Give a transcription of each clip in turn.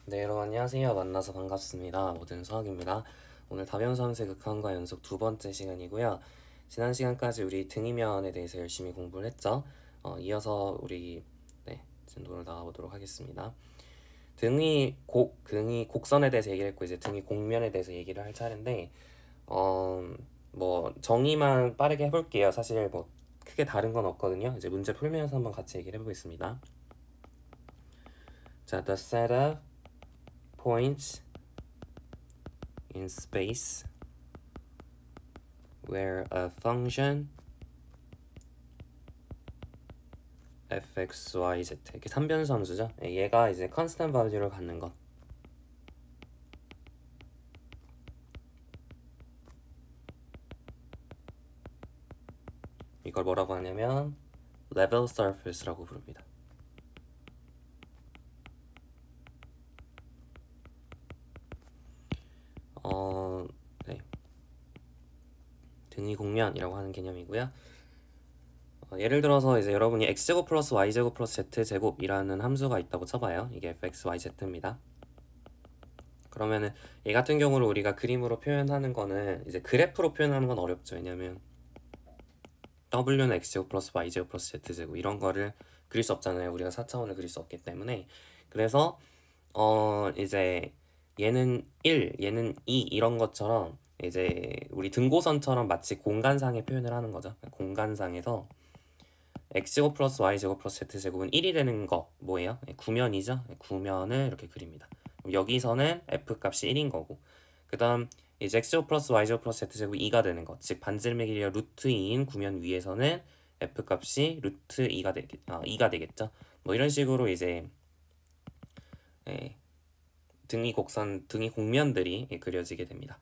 네, 여러분 안녕하세요. 만나서 반갑습니다. 모든 수학입니다. 오늘 다변선세 극한과 연속 두 번째 시간이고요. 지난 시간까지 우리 등이면에 대해서 열심히 공부를 했죠. 이어서 우리 진도를 나가보도록 하겠습니다. 등이 곡선에 대해서 얘기를 했고 이제 등이 곡면에 대해서 얘기를 할 차례인데 어, 뭐 정의만 빠르게 해볼게요. 사실 뭐 크게 다른 건 없거든요. 이제 문제 풀면서 한번 같이 얘기를 해보겠습니다. 자, the set of points in space where a function fx, y, z 이렇게 3변수 함수죠. 얘가 이제 constant value를 갖는 것. 이걸 뭐라고 하냐면 level surface라고 부릅니다. 네. 등위 곡면이라고 하는 개념이고요. 예를 들어서 이제 여러분이 x제곱 플러스 y제곱 플러스 z제곱이라는 함수가 있다고 쳐봐요. 이게 fx, y, z입니다. 그러면은 얘 같은 경우를 우리가 그림으로 표현하는 거는 이제 그래프로 표현하는 건 어렵죠. 왜냐면 w는 x제곱 플러스 y제곱 플러스 z제곱 이런 거를 그릴 수 없잖아요. 우리가 4차원을 그릴 수 없기 때문에. 그래서 이제 얘는 1, 얘는 2 이런 것처럼 이제 우리 등고선처럼 마치 공간상의 표현을 하는 거죠. 공간상에서 x제곱 플러스 y제곱 플러스 z제곱은 1이 되는 거 뭐예요? 구면이죠. 구면을 이렇게 그립니다. 여기서는 f 값이 1인 거고 그 다음 이제 x제곱 플러스 y제곱 플러스 z제곱이 2가 되는 것, 즉 반지름의 길이가 루트 2인 구면 위에서는 f 값이 루트 2가 되겠죠. 뭐 이런 식으로 이제 등위 곡면들이 그려지게 됩니다.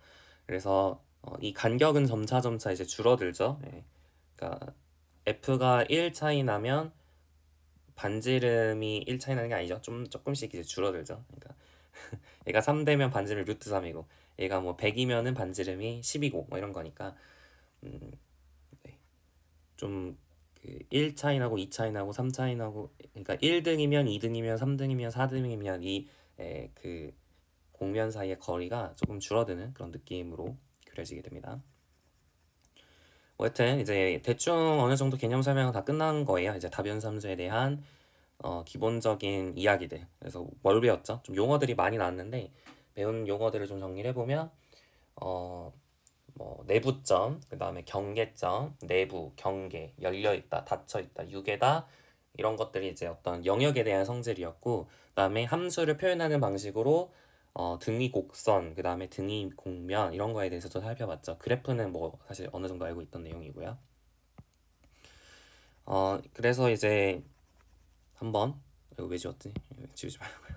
그래서 이 간격은 점차 이제 줄어들죠. 그러니까 f가 1 차이 나면 반지름이 1 차이 나는 게 아니죠. 조금씩 이제 줄어들죠. 그러니까 얘가 3 되면 반지름 루트 3이고 얘가 뭐 100이면은 반지름이 10이고 뭐 이런 거니까 좀그1 차이 나고 2 차이 나고 3 차이 나고 그러니까 1등이면 2등이면 3등이면 4등이면 이 그 곡면 사이의 거리가 조금 줄어드는 그런 느낌으로 그려지게 됩니다. 여튼 이제 대충 어느 정도 개념 설명은 다 끝난 거예요. 이제 다변삼수에 대한 기본적인 이야기들. 그래서 뭘 배웠죠? 좀 용어들이 많이 나왔는데 배운 용어들을 좀 정리를 해보면 뭐 내부점, 그 다음에 경계점, 내부, 경계, 열려있다, 닫혀있다, 유계다 이런 것들이 이제 어떤 영역에 대한 성질이었고 그 다음에 함수를 표현하는 방식으로 등위 곡선, 그 다음에 등위 곡면 이런 거에 대해서도 살펴봤죠. 그래프는 뭐 사실 어느 정도 알고 있던 내용이고요. 그래서 이제 한번 이거 왜 지웠지? 지우지 말고요.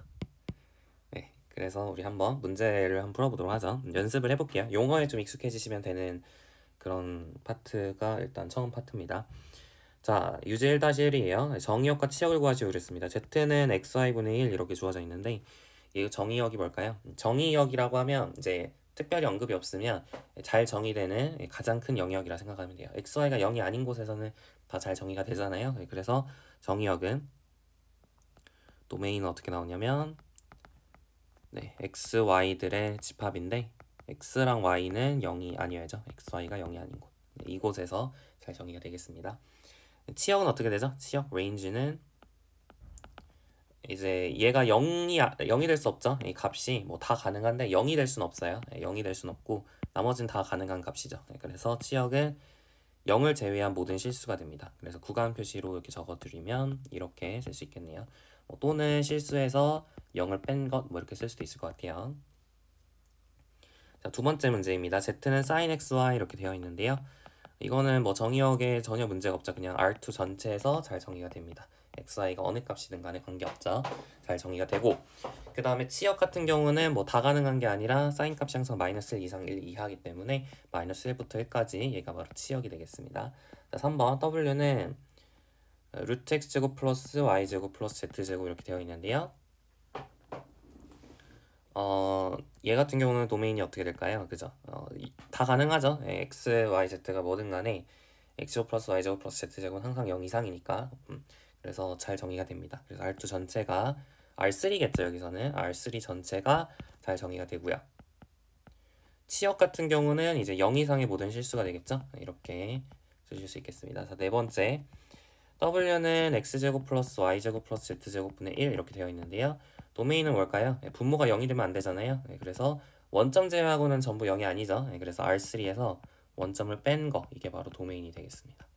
네, 그래서 우리 한번 문제를 한번 풀어보도록 하죠. 연습을 해볼게요. 용어에 좀 익숙해지시면 되는 그런 파트가 일단 처음 파트입니다. 자, 유제 1-1이에요. 정의역과 치역을 구하시오 그랬습니다. z는 xy분의 1 이렇게 주어져 있는데 이 정의역이 뭘까요? 정의역이라고 하면 이제 특별히 언급이 없으면 잘 정의되는 가장 큰 영역이라 생각하면 돼요. xy가 0이 아닌 곳에서는 다 잘 정의가 되잖아요. 그래서 정의역은 도메인은 어떻게 나오냐면 x, y들의 집합인데 x랑 y는 0이 아니어야죠. x, y가 0이 아닌 곳. 이곳에서 잘 정의가 되겠습니다. 치역은 어떻게 되죠? 치역 레인지는 이제 얘가 0이 될 수 없죠. 이 값이 뭐 다 가능한데 0이 될 수는 없어요. 0이 될 수는 없고 나머지는 다 가능한 값이죠. 그래서 치역은 0을 제외한 모든 실수가 됩니다. 그래서 구간 표시로 이렇게 적어드리면 이렇게 쓸 수 있겠네요. 또는 실수해서 0을 뺀 것 뭐 이렇게 쓸 수도 있을 것 같아요. 자, 두 번째 문제입니다. z는 sin xy 이렇게 되어 있는데요. 이거는 뭐 정의역에 전혀 문제가 없죠. 그냥 R2 전체에서 잘 정의가 됩니다. xy가 어느 값이든 간에 관계없죠. 잘 정의가 되고 그 다음에 치역 같은 경우는 뭐 다 가능한 게 아니라 사인 값이 항상 마이너스 1 이상 1 이하이기 때문에 마이너스 1부터 1까지 얘가 바로 치역이 되겠습니다. 자, 3번 w는 루트 x제곱 플러스 y제곱 플러스 z제곱 이렇게 되어 있는데요. 얘 같은 경우는 도메인이 어떻게 될까요? 그죠? 다 가능하죠. x, y, z가 뭐든 간에 x제곱 플러스 y제곱 플러스 z제곱은 항상 0 이상이니까 그래서 잘 정의가 됩니다. 그래서 R2 전체가 R3겠죠. 여기서는 R3 전체가 잘 정의가 되고요. 치역 같은 경우는 이제 0 이상의 모든 실수가 되겠죠. 이렇게 쓰실 수 있겠습니다. 자, 네 번째, W는 X제곱 플러스 Y제곱 플러스 Z제곱분의 1 이렇게 되어 있는데요. 도메인은 뭘까요? 분모가 0이 되면 안 되잖아요. 그래서 원점 제외하고는 전부 0이 아니죠. 그래서 R3에서 원점을 뺀 거, 이게 바로 도메인이 되겠습니다.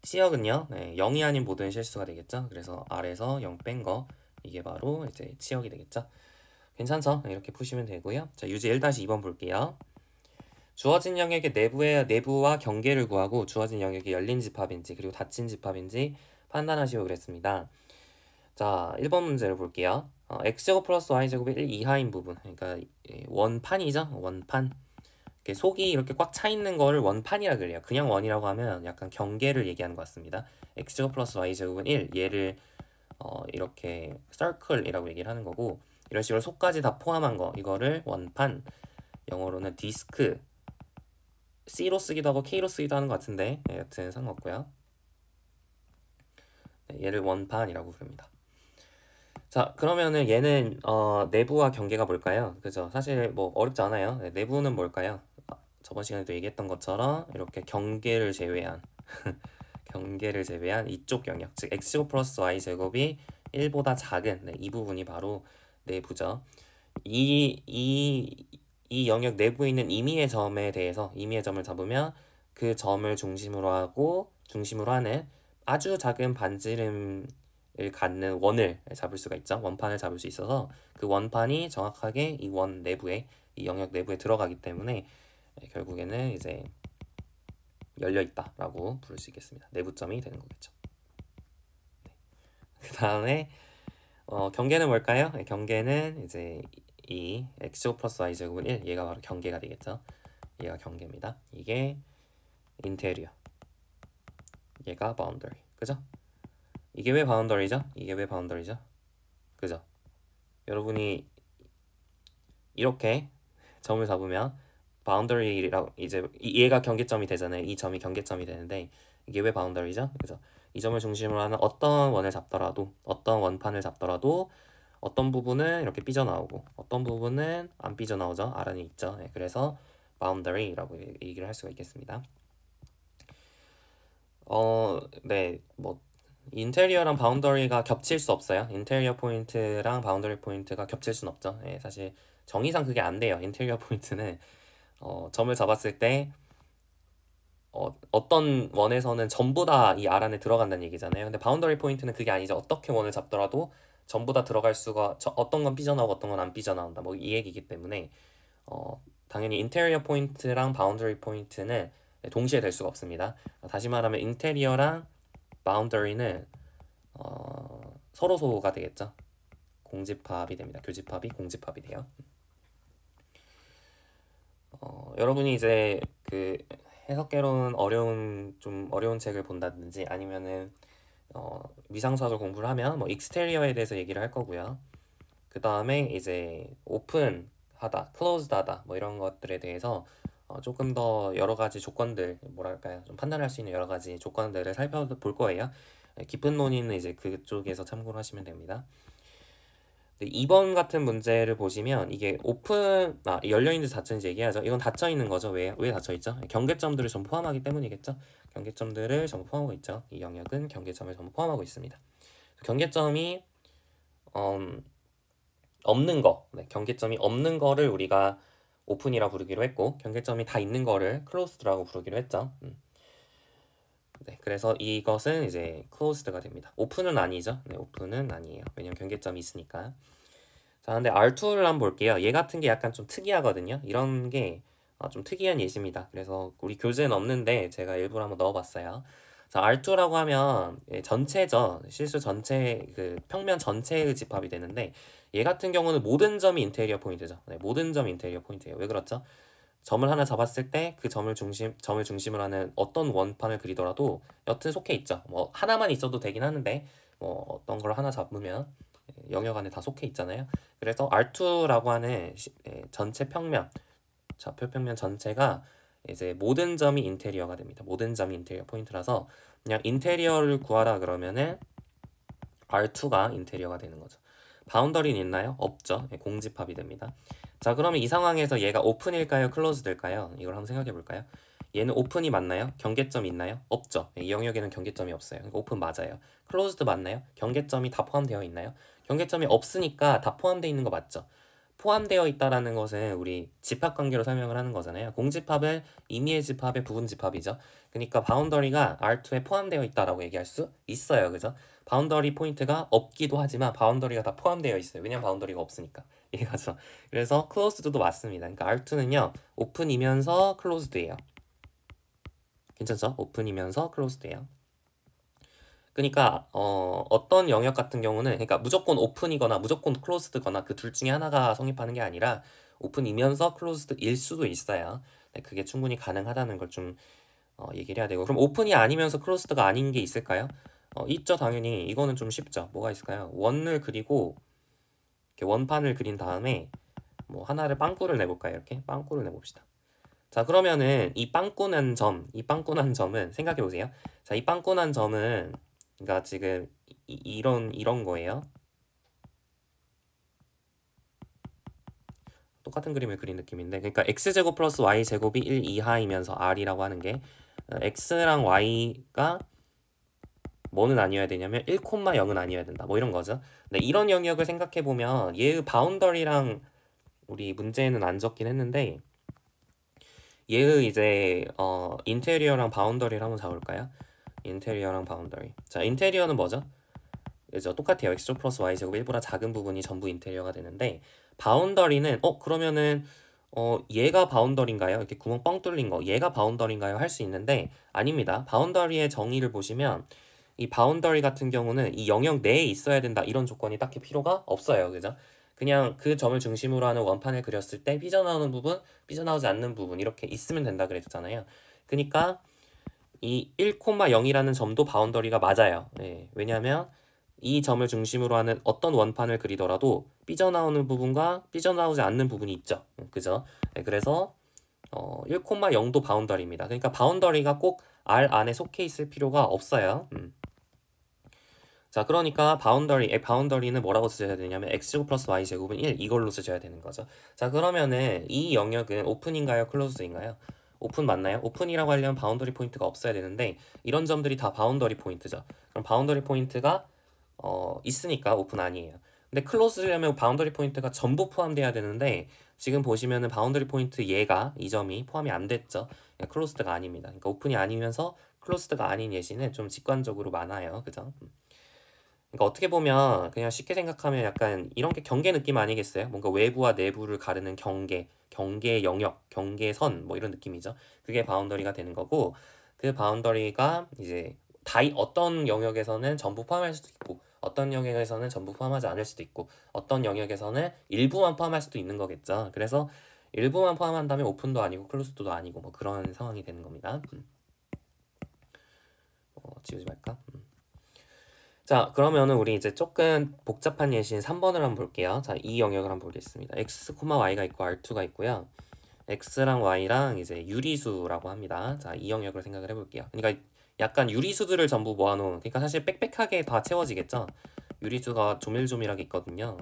치역은요, 0이 아닌 모든 실수가 되겠죠. 그래서 R에서 0 뺀 거, 이게 바로 이제 치역이 되겠죠. 괜찮죠? 이렇게 푸시면 되고요. 자, 유제 1-2번 볼게요. 주어진 영역의 내부와 경계를 구하고 주어진 영역이 열린 집합인지 그리고 닫힌 집합인지 판단하시오 그랬습니다. 자, 1번 문제를 볼게요. x제곱 플러스 y제곱의 1 이하인 부분, 그러니까 원판이죠. 원판. 이렇게 속이 이렇게 꽉 차 있는 거를 원판이라 그래요. 그냥 원이라고 하면 약간 경계를 얘기하는 것 같습니다. x제곱 플러스 y제곱은 1, 얘를 이렇게 circle이라고 얘기를 하는 거고, 이런 식으로 속까지 다 포함한 거, 이거를 원판, 영어로는 디스크, C로 쓰기도 하고 K로 쓰기도 하는 것 같은데, 여튼 상관없고요. 얘를 원판이라고 부릅니다. 자, 그러면은 얘는 내부와 경계가 뭘까요? 그죠? 사실 뭐 어렵지 않아요. 내부는 뭘까요? 저번 시간에도 얘기했던 것처럼 이렇게 경계를 제외한 경계를 제외한 이쪽 영역, 즉 x제곱 플러스 y제곱이 1보다 작은 이 부분이 바로 내부죠. 이 영역 내부에 있는 임의의 점에 대해서 임의의 점을 잡으면 그 점을 중심으로 하는 아주 작은 반지름을 갖는 원을 잡을 수가 있죠. 원판을 잡을 수 있어서 그 원판이 정확하게 이 원 내부에, 이 영역 내부에 들어가기 때문에 결국에는 이제 열려 있다라고 부를 수 있겠습니다. 내부점이 되는 거겠죠. 네. 그 다음에 경계는 뭘까요? 경계는 이제 이 x제곱 플러스 y제곱은 1, 얘가 바로 경계가 되겠죠. 얘가 경계입니다. 이게 인테리어, 얘가 바운더리, 그죠? 이게 왜 바운더리죠? 이게 왜 바운더리죠? 그죠? 여러분이 이렇게 점을 잡으면 바운더리라고, 이제 얘가 경계점이 되잖아요. 이 점이 경계점이 되는데 이게 왜 바운더리죠? 그죠? 이 점을 중심으로 하는 어떤 원을 잡더라도, 어떤 원판을 잡더라도 어떤 부분은 이렇게 삐져나오고 어떤 부분은 안 삐져나오죠. R안에 있죠. 그래서 boundary라고 얘기를 할 수가 있겠습니다. 네, 뭐 인테리어랑 바운더리가 겹칠 수 없어요. 인테리어 포인트랑 바운더리 포인트가 겹칠 순 없죠. 사실 정의상 그게 안 돼요. 인테리어 포인트는 점을 잡았을 때 어떤 원에서는 전부 다 이 R 안에 들어간다는 얘기잖아요. 근데 바운더리 포인트는 그게 아니죠. 어떻게 원을 잡더라도 전부 다 들어갈 수가, 어떤 건 삐져나오고 어떤 건 안 삐져나온다, 뭐 이 얘기이기 때문에 당연히 인테리어 포인트랑 바운더리 포인트는 동시에 될 수가 없습니다. 다시 말하면 인테리어랑 바운더리는 서로소가 되겠죠. 공집합이 됩니다. 교집합이 공집합이 돼요. 여러분이 이제 그 해석개론 좀 어려운 책을 본다든지 아니면은 위상수학을 공부를 하면 뭐 익스테리어에 대해서 얘기를 할 거고요. 그 다음에 이제 오픈하다, 클로즈드하다 뭐 이런 것들에 대해서 조금 더 여러 가지 조건들, 뭐랄까요, 좀 판단할 수 있는 여러 가지 조건들을 살펴볼 거예요. 깊은 논의는 이제 그쪽에서 참고를 하시면 됩니다. 2번 같은 문제를 보시면 이게 열려있는지 닫혀있는지 얘기하죠. 이건 닫혀있는 거죠. 왜 닫혀있죠? 경계점들을 전부 포함하기 때문이겠죠. 경계점들을 전부 포함하고 있죠. 이 영역은 경계점을 전부 포함하고 있습니다. 경계점이 없는 거, 경계점이 없는 거를 우리가 오픈이라 부르기로 했고, 경계점이 다 있는 거를 클로스드라고 부르기로 했죠. 네, 그래서 이것은 이제 closed가 됩니다. 오픈은 아니죠. 네, 오픈은 아니에요. 왜냐면 경계점이 있으니까. 자, 근데 R2를 한번 볼게요. 얘 같은 게 약간 좀 특이하거든요. 이런 게 좀 특이한 예시입니다. 그래서 우리 교재는 없는데 제가 일부러 한번 넣어봤어요. 자, R2라고 하면 전체죠. 실수 전체, 그 평면 전체의 집합이 되는데, 얘 같은 경우는 모든 점이 인테리어 포인트죠. 네, 모든 점이 인테리어 포인트예요. 왜 그렇죠? 점을 하나 잡았을 때 그 점을 중심으로 하는 어떤 원판을 그리더라도 여튼 속해 있죠. 뭐 하나만 있어도 되긴 하는데 뭐 어떤 걸 하나 잡으면 영역 안에 다 속해 있잖아요. 그래서 R2라고 하는 전체 평면, 좌표 평면 전체가 이제 모든 점이 인테리어가 됩니다. 모든 점이 인테리어 포인트라서 그냥 인테리어를 구하라 그러면은 R2가 인테리어가 되는 거죠. 바운더리는 있나요? 없죠. 네, 공집합이 됩니다. 자, 그러면 이 상황에서 얘가 오픈일까요? 클로즈될까요? 이걸 한번 생각해 볼까요? 얘는 오픈이 맞나요? 경계점이 있나요? 없죠. 이 영역에는 경계점이 없어요. 그러니까 오픈 맞아요. 클로즈드 맞나요? 경계점이 다 포함되어 있나요? 경계점이 없으니까 다 포함되어 있는 거 맞죠? 포함되어 있다라는 것은 우리 집합관계로 설명을 하는 거잖아요. 공집합은 임의의 집합의 부분집합이죠. 그러니까 바운더리가 R2에 포함되어 있다라고 얘기할 수 있어요. 그죠? 바운더리 포인트가 없기도 하지만 바운더리가 다 포함되어 있어요. 왜냐면 바운더리가 없으니까. 이해가죠? 그래서 클로즈드도 맞습니다. 그러니까 R2는요. 오픈이면서 클로즈드예요. 괜찮죠? 오픈이면서 클로즈드예요. 그러니까 어떤 영역 같은 경우는 그러니까 무조건 오픈이거나 무조건 클로즈드거나 그 둘 중에 하나가 성립하는 게 아니라 오픈이면서 클로즈드일 수도 있어요. 네, 그게 충분히 가능하다는 걸 좀 얘기를 해야 되고 그럼 오픈이 아니면서 클로즈드가 아닌 게 있을까요? 있죠 당연히. 이거는 좀 쉽죠. 뭐가 있을까요? 원을 그리고 이렇게 원판을 그린 다음에 뭐 하나를 빵꾸를 내볼까요? 이렇게 빵꾸를 내봅시다. 자 그러면은 이 빵꾸난 점은 생각해 보세요. 자 이 빵꾸난 점은 그러니까 지금 이런 거예요. 똑같은 그림을 그린 느낌인데 그러니까 x제곱 플러스 y제곱이 1 이하이면서 r이라고 하는 게 x랑 y가 뭐는 아니어야 되냐면 1,0은 아니어야 된다. 뭐 이런 거죠. 네, 이런 영역을 생각해 보면 얘의 바운더리랑 우리 문제에는 안 적긴 했는데 얘의 이제 인테리어랑 바운더리를 한번 잡을까요? 인테리어랑 바운더리. 자, 인테리어는 뭐죠? 그죠? 똑같아요. x제곱 플러스 y제곱 1보다 작은 부분이 전부 인테리어가 되는데 바운더리는 그러면은 얘가 바운더리인가요? 이렇게 구멍 뻥 뚫린 거 얘가 바운더리인가요? 할 수 있는데 아닙니다. 바운더리의 정의를 보시면 이 바운더리 같은 경우는 이 영역 내에 있어야 된다 이런 조건이 딱히 필요가 없어요. 그죠? 그냥 그 점을 중심으로 하는 원판을 그렸을 때 삐져나오는 부분, 삐져나오지 않는 부분 이렇게 있으면 된다 그랬잖아요. 그러니까 이 1,0이라는 점도 바운더리가 맞아요. 예, 왜냐하면 이 점을 중심으로 하는 어떤 원판을 그리더라도 삐져나오는 부분과 삐져나오지 않는 부분이 있죠. 그죠? 네, 그래서 1,0도 바운더리입니다. 그러니까 바운더리가 꼭 R 안에 속해 있을 필요가 없어요. 자, 그러니까 바운더리는 뭐라고 쓰셔야 되냐면 x제곱 플러스 y제곱은 1 이걸로 쓰셔야 되는 거죠. 자, 그러면은 이 영역은 오픈인가요? 클로즈인가요? 오픈 맞나요? 오픈이라고 하려면 바운더리 포인트가 없어야 되는데 이런 점들이 다 바운더리 포인트죠. 그럼 바운더리 포인트가 있으니까 오픈 아니에요. 근데 클로즈려면 바운더리 포인트가 전부 포함돼야 되는데 지금 보시면은 바운더리 포인트 얘가 이 점이 포함이 안 됐죠. 클로즈드가 아닙니다. 그러니까 오픈이 아니면서 클로즈드가 아닌 예시는 좀 직관적으로 많아요. 그죠? 그러니까 어떻게 보면 그냥 쉽게 생각하면 약간 이런 게 경계 느낌 아니겠어요? 뭔가 외부와 내부를 가르는 경계 영역, 경계선 뭐 이런 느낌이죠. 그게 바운더리가 되는 거고 그 바운더리가 이제 어떤 영역에서는 전부 포함할 수도 있고 어떤 영역에서는 전부 포함하지 않을 수도 있고 어떤 영역에서는 일부만 포함할 수도 있는 거겠죠. 그래서 일부만 포함한다면 오픈도 아니고 클로즈도 아니고 뭐 그런 상황이 되는 겁니다. 지우지 말까? 자, 그러면은 우리 이제 조금 복잡한 예시인 3번을 한번 볼게요. 자, 이 영역을 한번 보겠습니다. x, y가 있고 r2가 있고요. x랑 y랑 이제 유리수라고 합니다. 자, 이 영역을 생각을 해볼게요. 그러니까 약간 유리수들을 전부 모아놓은, 그러니까 사실 빽빽하게 다 채워지겠죠. 유리수가 조밀조밀하게 있거든요.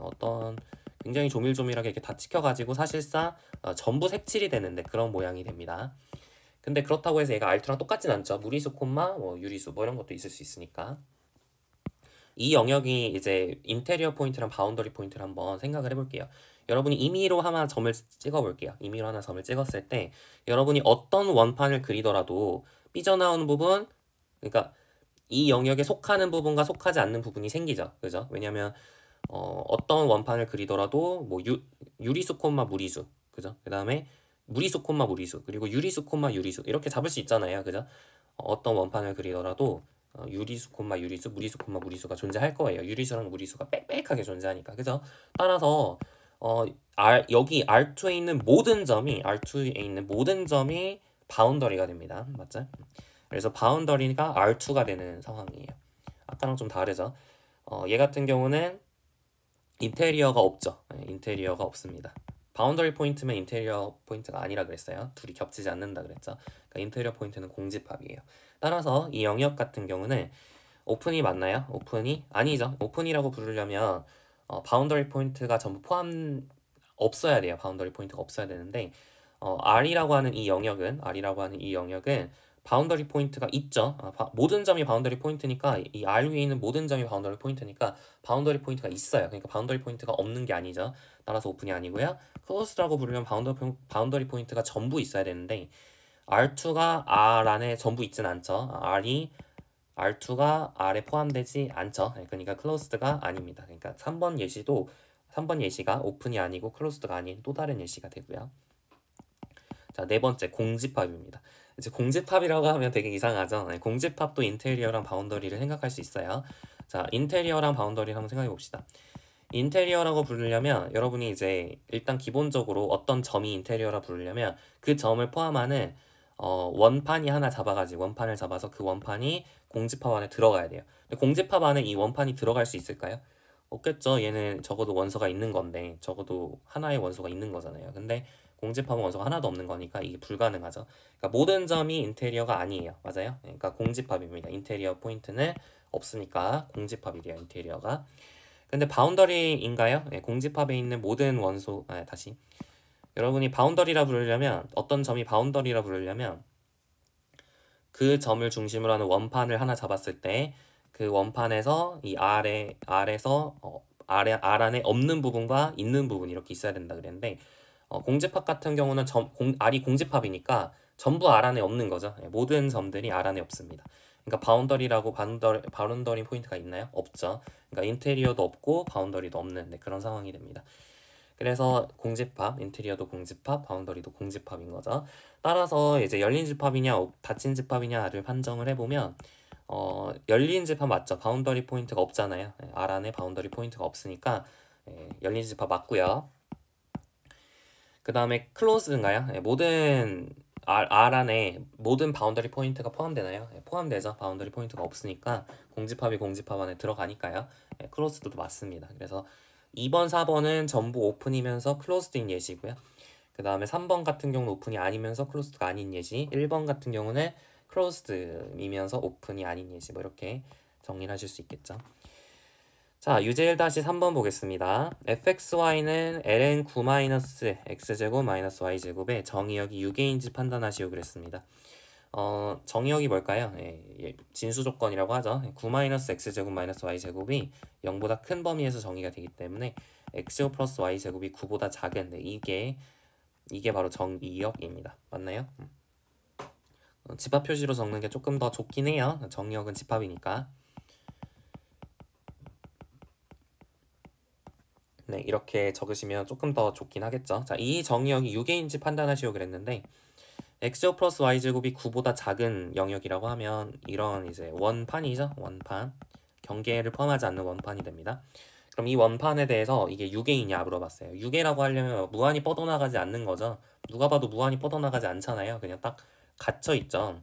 굉장히 조밀조밀하게 이렇게 다 찍혀가지고 사실상 전부 색칠이 되는데 그런 모양이 됩니다. 근데 그렇다고 해서 얘가 R2랑 똑같진 않죠. 무리수, 뭐 유리수 뭐 이런 것도 있을 수 있으니까. 이 영역이 이제 인테리어 포인트랑 바운더리 포인트를 한번 생각을 해볼게요. 여러분이 임의로 하나 점을 찍어볼게요. 임의로 하나 점을 찍었을 때 여러분이 어떤 원판을 그리더라도 삐져나오는 부분, 그러니까 이 영역에 속하는 부분과 속하지 않는 부분이 생기죠. 그죠? 왜냐면 어떤 원판을 그리더라도 뭐 유리수, 무리수, 그죠? 그 다음에 무리수, 무리수, 그리고 유리수, 유리수 이렇게 잡을 수 있잖아요. 그죠? 어떤 원판을 그리더라도 유리수, 유리수, 무리수, 무리수가 존재할 거예요. 유리수랑 무리수가 빽빽하게 존재하니까. 그죠? 따라서 여기 R2에 있는 모든 점이 바운더리가 됩니다. 맞죠? 그래서 바운더리가 R2가 되는 상황이에요. 아까랑 좀 다르죠? 얘 같은 경우는 인테리어가 없죠. 인테리어가 없습니다. 바운더리 포인트면 인테리어 포인트가 아니라 그랬어요. 둘이 겹치지 않는다 그랬죠. 그러니까 인테리어 포인트는 공집합이에요. 따라서 이 영역 같은 경우는 오픈이 맞나요? 오픈이? 아니죠. 오픈이라고 부르려면 바운더리 포인트가 전부 없어야 돼요. 바운더리 포인트가 없어야 되는데 R이라고 하는 이 영역은 바운더리 포인트가 있죠. 모든 점이 바운더리 포인트니까 이 R 위에 있는 모든 점이 바운더리 포인트니까 바운더리 포인트가 있어요. 그러니까 바운더리 포인트가 없는 게 아니죠. 따라서 오픈이 아니고요. 클로스라고 부르면 바운더리 포인트가 전부 있어야 되는데 R2가 R 안에 전부 있진 않죠. R2가 R에 포함되지 않죠. 그러니까 클로스드가 아닙니다. 그러니까 3번 예시가 오픈이 아니고 클로스드가 아닌 또 다른 예시가 되고요. 자, 네 번째 공집합입니다. 이제 공집합이라고 하면 되게 이상하죠. 공집합도 인테리어랑 바운더리를 생각할 수 있어요. 자, 인테리어랑 바운더리를 한번 생각해 봅시다. 인테리어라고 부르려면 여러분이 이제 일단 기본적으로 어떤 점이 인테리어라 부르려면 그 점을 포함하는 원판이 하나 잡아가지고 원판을 잡아서 그 원판이 공집합 안에 들어가야 돼요. 근데 공집합 안에 이 원판이 들어갈 수 있을까요? 없겠죠. 얘는 적어도 원소가 있는 건데 적어도 하나의 원소가 있는 거잖아요. 근데 공집합은 원소가 하나도 없는 거니까 이게 불가능하죠. 그러니까 모든 점이 인테리어가 아니에요. 맞아요? 그러니까 공집합입니다. 인테리어 포인트는 없으니까 공집합이래요. 인테리어가. 근데 바운더리인가요? 공집합에 있는 모든 원소 다시 여러분이 바운더리라 부르려면 어떤 점이 바운더리라 부르려면 그 점을 중심으로 하는 원판을 하나 잡았을 때 그 원판에서 이 R에서 R 안에 없는 부분과 있는 부분 이렇게 있어야 된다 그랬는데 공집합 같은 경우는 R이 공집합이니까 전부 R 안에 없는 거죠. 모든 점들이 R 안에 없습니다. 그러니까 바운더리 포인트가 있나요? 없죠. 그러니까 인테리어도 없고 바운더리도 없는 그런 상황이 됩니다. 그래서 공집합, 인테리어도 공집합, 바운더리도 공집합인 거죠. 따라서 이제 열린 집합이냐 닫힌 집합이냐를 판정을 해보면 열린 집합 맞죠? 바운더리 포인트가 없잖아요. R 안에 바운더리 포인트가 없으니까 열린 집합 맞고요. 그 다음에 클로즈인가요? 모든 R 안에 모든 바운더리 포인트가 포함되나요? 포함되죠. 바운더리 포인트가 없으니까 공집합 안에 들어가니까요. 클로즈도 맞습니다. 그래서 2번, 4번은 전부 오픈이면서 클로즈드인 예시고요. 그 다음에 3번 같은 경우는 오픈이 아니면서 클로즈드가 아닌 예시, 1번 같은 경우는 클로즈드이면서 오픈이 아닌 예시 뭐 이렇게 정리를 하실 수 있겠죠. 자, 유제 1-3번 보겠습니다. fxy는 ln 9-x제곱 -y제곱의 정의역이 유계인지 판단하시오 그랬습니다. 정의역이 뭘까요? 진수 조건이라고 하죠. 9-x제곱 -y제곱이 0보다 큰 범위에서 정의가 되기 때문에 x제곱 플러스 y제곱이 9보다 작은 이게 바로 정의역입니다. 맞나요? 집합 표시로 적는 게 조금 더 좋긴 해요. 정의역은 집합이니까. 네, 이렇게 적으시면 조금 더 좋긴 하겠죠. 자, 이 정의역이 유계인지 판단하시오 그랬는데 x제곱 플러스 y제곱이 9보다 작은 영역이라고 하면 이런 이제 원판이죠. 원판. 경계를 포함하지 않는 원판이 됩니다. 그럼 이 원판에 대해서 이게 유계이냐 물어봤어요. 유계라고 하려면 무한히 뻗어나가지 않는 거죠. 누가 봐도 무한히 뻗어나가지 않잖아요. 그냥 딱 갇혀 있죠.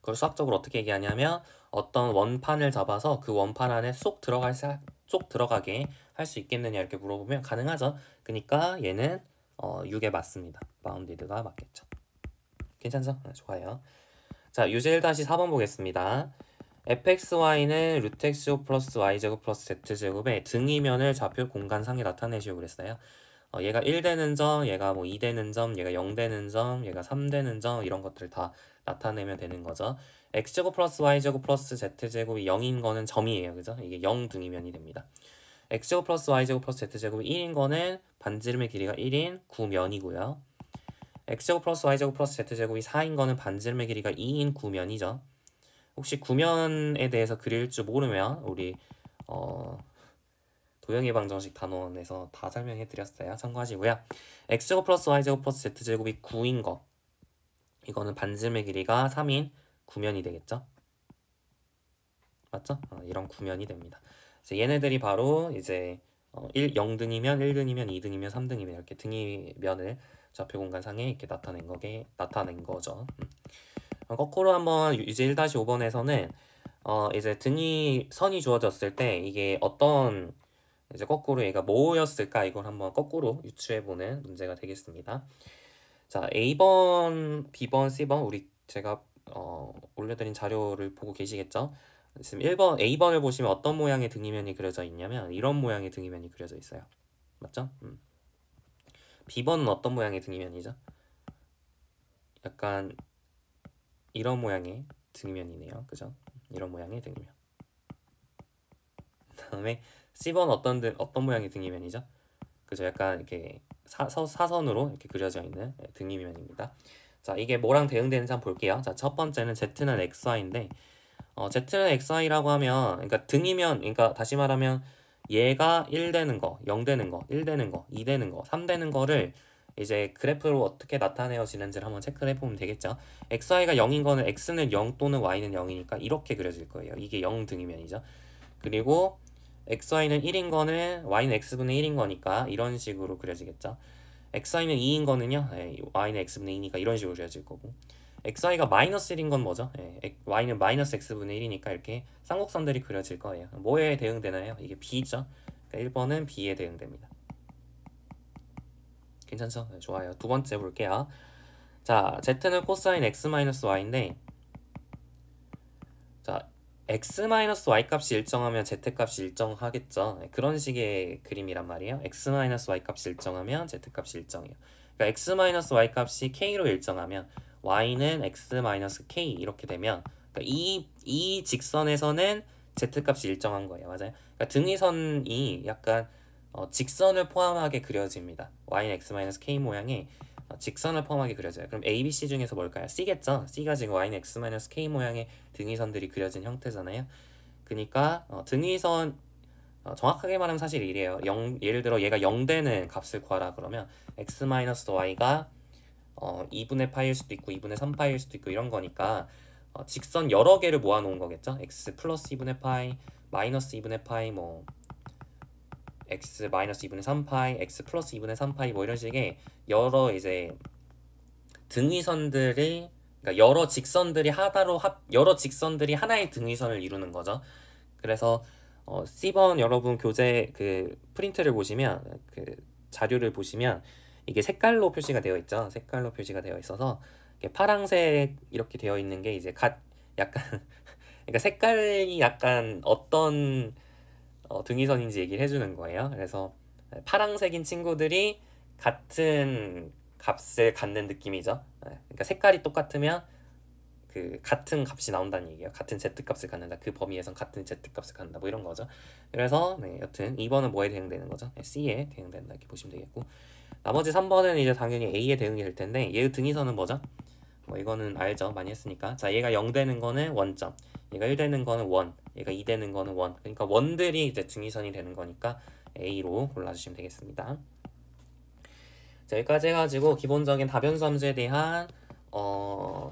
그걸 수학적으로 어떻게 얘기하냐면 어떤 원판을 잡아서 그 원판 안에 쏙 들어가게 할 수 있겠느냐 이렇게 물어보면 가능하죠. 그러니까 얘는 유계 맞습니다. 바운디드가 맞겠죠. 괜찮죠? 좋아요. 자, 유제 1-4번 보겠습니다. fxy는 루트 x제곱 플러스 y제곱 플러스 z제곱의 등이면을 좌표 공간상에 나타내시오 그랬어요. 얘가 1되는 점, 얘가 뭐 2되는 점, 얘가 0되는 점, 얘가 3되는 점 이런 것들 다 나타내면 되는 거죠. x제곱 플러스 y제곱 플러스 z제곱이 0인 거는 점이에요. 그죠? 이게 0등이면이 됩니다. x제곱 플러스 y제곱 플러스 z제곱이 1인 거는 반지름의 길이가 1인 9면이고요. x제곱 플러스 y제곱 플러스 z제곱이 4인 거는 반지름의 길이가 2인 9면이죠. 혹시 9면에 대해서 그릴 줄 모르면 우리 도형예방정식 단원에서 다 설명해 드렸어요. 참고하시고요. x제곱 플러스 y제곱 플러스 z제곱이 9인 거 이거는 반지름의 길이가 3인 9면이 되겠죠? 맞죠? 이런 9면이 됩니다. 얘네들이 바로 이제 0등이면 1등이면 2등이면 3등이면 이렇게 등이면을 좌표 공간상에 이렇게 나타낸 거죠. 거꾸로 한번 유제 1-5번에서는 이제 선이 주어졌을 때 이게 어떤 이제 거꾸로 얘가 뭐였을까 이걸 한번 거꾸로 유추해보는 문제가 되겠습니다. 자, A번, B번, C번 우리 제가 올려드린 자료를 보고 계시겠죠? 지금 1번 A번을 보시면 어떤 모양의 등이면이 그려져 있냐면 이런 모양의 등이면이 그려져 있어요. 맞죠? B번은 어떤 모양의 등이면이죠? 약간 이런 모양의 등이면이네요. 그죠? 이런 모양의 등이면. 다음에 C번 어떤 모양의 등이면이죠? 그죠? 약간 이렇게 사선으로 이렇게 그려져 있는 등이면입니다. 자, 이게 뭐랑 대응되는지 한번 볼게요. 자, 첫 번째는 Z는 XY인데 Z는 XY라고 하면 그러니까 등이면 그러니까 다시 말하면 얘가 1 되는 거, 0 되는 거, 1 되는 거, 2 되는 거, 3 되는 거를 이제 그래프로 어떻게 나타내어지는지를 한번 체크를 해보면 되겠죠. XY가 0인 거는 X는 0 또는 Y는 0이니까 이렇게 그려질 거예요. 이게 0 등이면이죠. 그리고 XY는 1인 거는 Y는 X분의 1인 거니까 이런 식으로 그려지겠죠. XY는 2인 거는요, Y는 X분의 2니까 이런 식으로 그려질 거고 XY가 마이너스 1인 건 뭐죠? Y는 마이너스 X분의 1이니까 이렇게 쌍곡선들이 그려질 거예요. 뭐에 대응되나요? 이게 B죠. 그러니까 1번은 B에 대응됩니다. 괜찮죠? 네, 좋아요. 두 번째 볼게요. 자, Z는 코사인 X-Y인데 자, X-Y 값이 일정하면 Z 값이 일정하겠죠. 그런 식의 그림이란 말이에요. X-Y 값이 일정하면 Z 값이 일정해요. 그러니까 X-Y 값이 K로 일정하면 Y는 X-K 이렇게 되면 그러니까 이 직선에서는 Z 값이 일정한 거예요. 맞아요. 그러니까 등위선이 약간 직선을 포함하게 그려집니다. Y는 X-K 모양의 직선을 포함하게 그려져요. 그럼 A, B, C 중에서 뭘까요? C겠죠? C가 지금 Y는 X-K 모양의 등위선들이 그려진 형태잖아요. 그러니까 등위선 정확하게 말하면 사실 이래요. 예를 들어 얘가 0 되는 값을 구하라 그러면 X-Y가 2분의 파일 수도 있고 2분의 3파일 수도 있고 이런 거니까 직선 여러 개를 모아놓은 거겠죠. X 플러스 2분의 파이, 마이너스 2분의 파이, 뭐 x 마이너스 2분의 3파이, x 플러스 2분의 3파이 뭐 이런 식의 여러 이제 등위선들이 그러니까 여러 직선들이 하나의 등위선을 이루는 거죠. 그래서 C번 여러분 교재 그 프린트를 보시면 그 자료를 보시면 이게 색깔로 표시가 되어 있죠. 색깔로 표시가 되어 있어서 파랑색 이렇게 되어 있는 게 이제 약간 그러니까 색깔이 약간 어떤 등위선인지 얘기를 해주는 거예요. 그래서 파랑색인 친구들이 같은 값을 갖는 느낌이죠. 그러니까 색깔이 똑같으면 그 같은 값이 나온다는 얘기예요. 같은 Z 값을 갖는다. 그 범위에선 같은 Z 값을 갖는다. 뭐 이런 거죠. 그래서 여튼 2번은 뭐에 대응되는 거죠? C에 대응된다 이렇게 보시면 되겠고 나머지 3번은 이제 당연히 A에 대응이 될 텐데 얘의 등위선은 뭐죠? 뭐 이거는 알죠. 많이 했으니까. 자, 얘가 0 되는 거는 원점, 얘가 1 되는 거는 원, 얘가 2 되는 거는 원. 그러니까 원들이 이제 등위선이 되는 거니까 A로 골라주시면 되겠습니다. 자, 여기까지 해가지고 기본적인 다변수 함수에 대한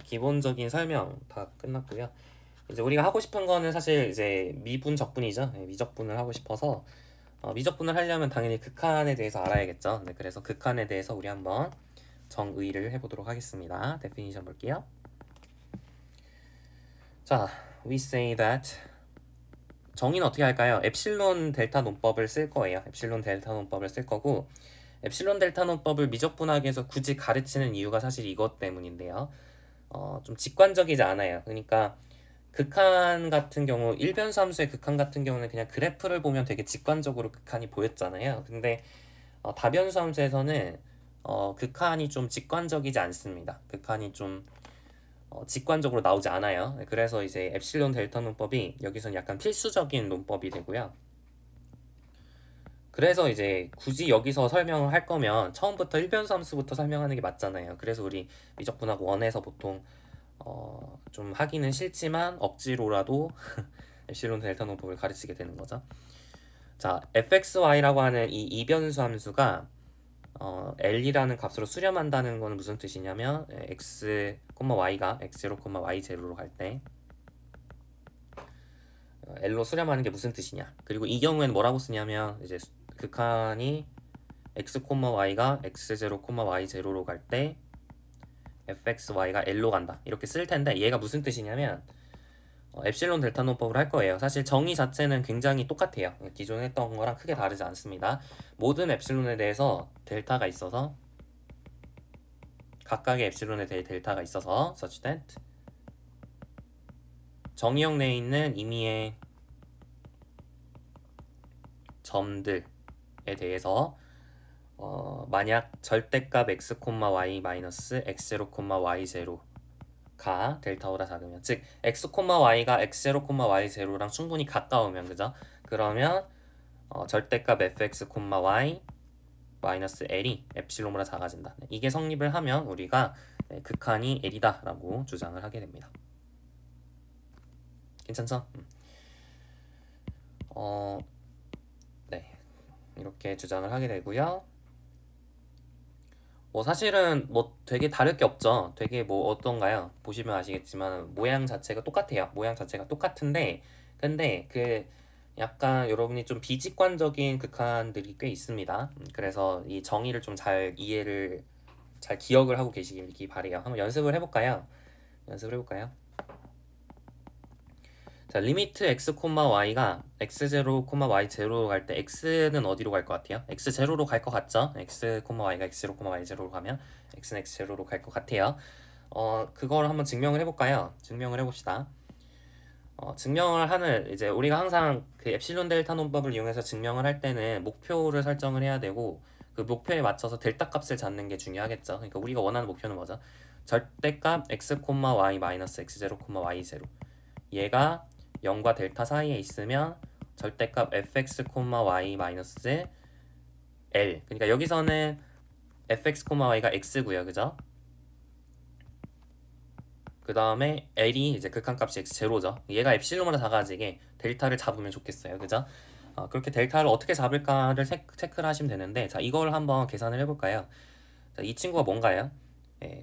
기본적인 설명 다 끝났고요. 이제 우리가 하고 싶은 거는 사실 이제 미분 적분이죠. 미적분을 하고 싶어서 미적분을 하려면 당연히 극한에 대해서 알아야겠죠. 네, 그래서 극한에 대해서 우리 한번 정의를 해보도록 하겠습니다. definition 볼게요. 자, we say that 정의는 어떻게 할까요? 엡실론 델타 논법을 쓸 거예요. 엡실론 델타 논법을 쓸 거고 엡실론 델타 논법을 미적분하기에서 굳이 가르치는 이유가 사실 이것 때문인데요. 좀 직관적이지 않아요. 그러니까 극한 같은 경우 일변수 함수의 극한 같은 경우는 그냥 그래프를 보면 되게 직관적으로 극한이 보였잖아요. 근데 다변수 함수에서는 극한이 좀 직관적이지 않습니다. 극한이 좀 직관적으로 나오지 않아요. 그래서 이제 엡실론 델타 논법이 여기서는 약간 필수적인 논법이 되고요. 그래서 이제 굳이 여기서 설명을 할 거면 처음부터 일변수 함수부터 설명하는 게 맞잖아요. 그래서 우리 미적분학 원에서 보통 좀 하기는 싫지만 억지로라도 엡실론 델타 논법을 가르치게 되는 거죠. 자, fxy라고 하는 이 이변수 함수가 L이라는 값으로 수렴한다는 건 무슨 뜻이냐면 x, y가 x0, y0로 갈 때 L로 수렴하는 게 무슨 뜻이냐. 그리고 이 경우에는 뭐라고 쓰냐면 이제 극한이 x, y가 x0, y0로 갈 때 fxy가 L로 간다. 이렇게 쓸 텐데 얘가 무슨 뜻이냐면 엡실론 델타 논법을 할 거예요. 사실 정의 자체는 굉장히 똑같아요. 기존에 했던 거랑 크게 다르지 않습니다. 모든 엡실론에 대해서 델타가 있어서 각각의 엡실론에 대해 델타가 있어서 such that 정의역 내에 있는 임의의 점들에 대해서 만약 절대값 x, y 마이너스 x0, y0가 델타보다 작으면, 즉 x, y가 x0, y0랑 충분히 가까우면, 그죠? 그러면 절대값 fx, y 마이너스 l이 엡실론보다 작아진다. 이게 성립을 하면 우리가 극한이 l이다 라고 주장을 하게 됩니다. 괜찮죠? 네, 이렇게 주장을 하게 되고요. 뭐 사실은 뭐 되게 다를 게 없죠. 되게 뭐 어떤가요? 보시면 아시겠지만 모양 자체가 똑같아요. 모양 자체가 똑같은데, 근데 그 약간 여러분이 좀 비직관적인 극한들이 꽤 있습니다. 그래서 이 정의를 좀 잘 이해를, 잘 기억을 하고 계시기 바래요. 한번 연습을 해볼까요? 자, 리미트 x, y가 x0, y0로 갈 때 x는 어디로 갈 것 같아요? x0로 갈 것 같죠? x, y가 x0, y0로 가면 x는 x0로 갈 것 같아요. 그걸 한번 증명을 해볼까요? 증명을 해봅시다. 증명을 하는, 이제 우리가 항상 그 엡실론 델타 논법을 이용해서 증명을 할 때는 목표를 설정을 해야 되고, 그 목표에 맞춰서 델타 값을 잡는 게 중요하겠죠. 그러니까 우리가 원하는 목표는 뭐죠? 절대값 x, y 마이너스 x0, y0, 얘가 0과 델타 사이에 있으면 절대값 fx, y 마이너스 l, 그러니까 여기서는 fx, y가 x고요, 그죠? 그 다음에 l이 이제 극한값이 x0죠. 얘가 엡실론보다 작아지게 델타를 잡으면 좋겠어요, 그죠? 그렇게 델타를 어떻게 잡을까를 체크를 하시면 되는데, 자, 이걸 한번 계산을 해볼까요? 자, 이 친구가 뭔가요?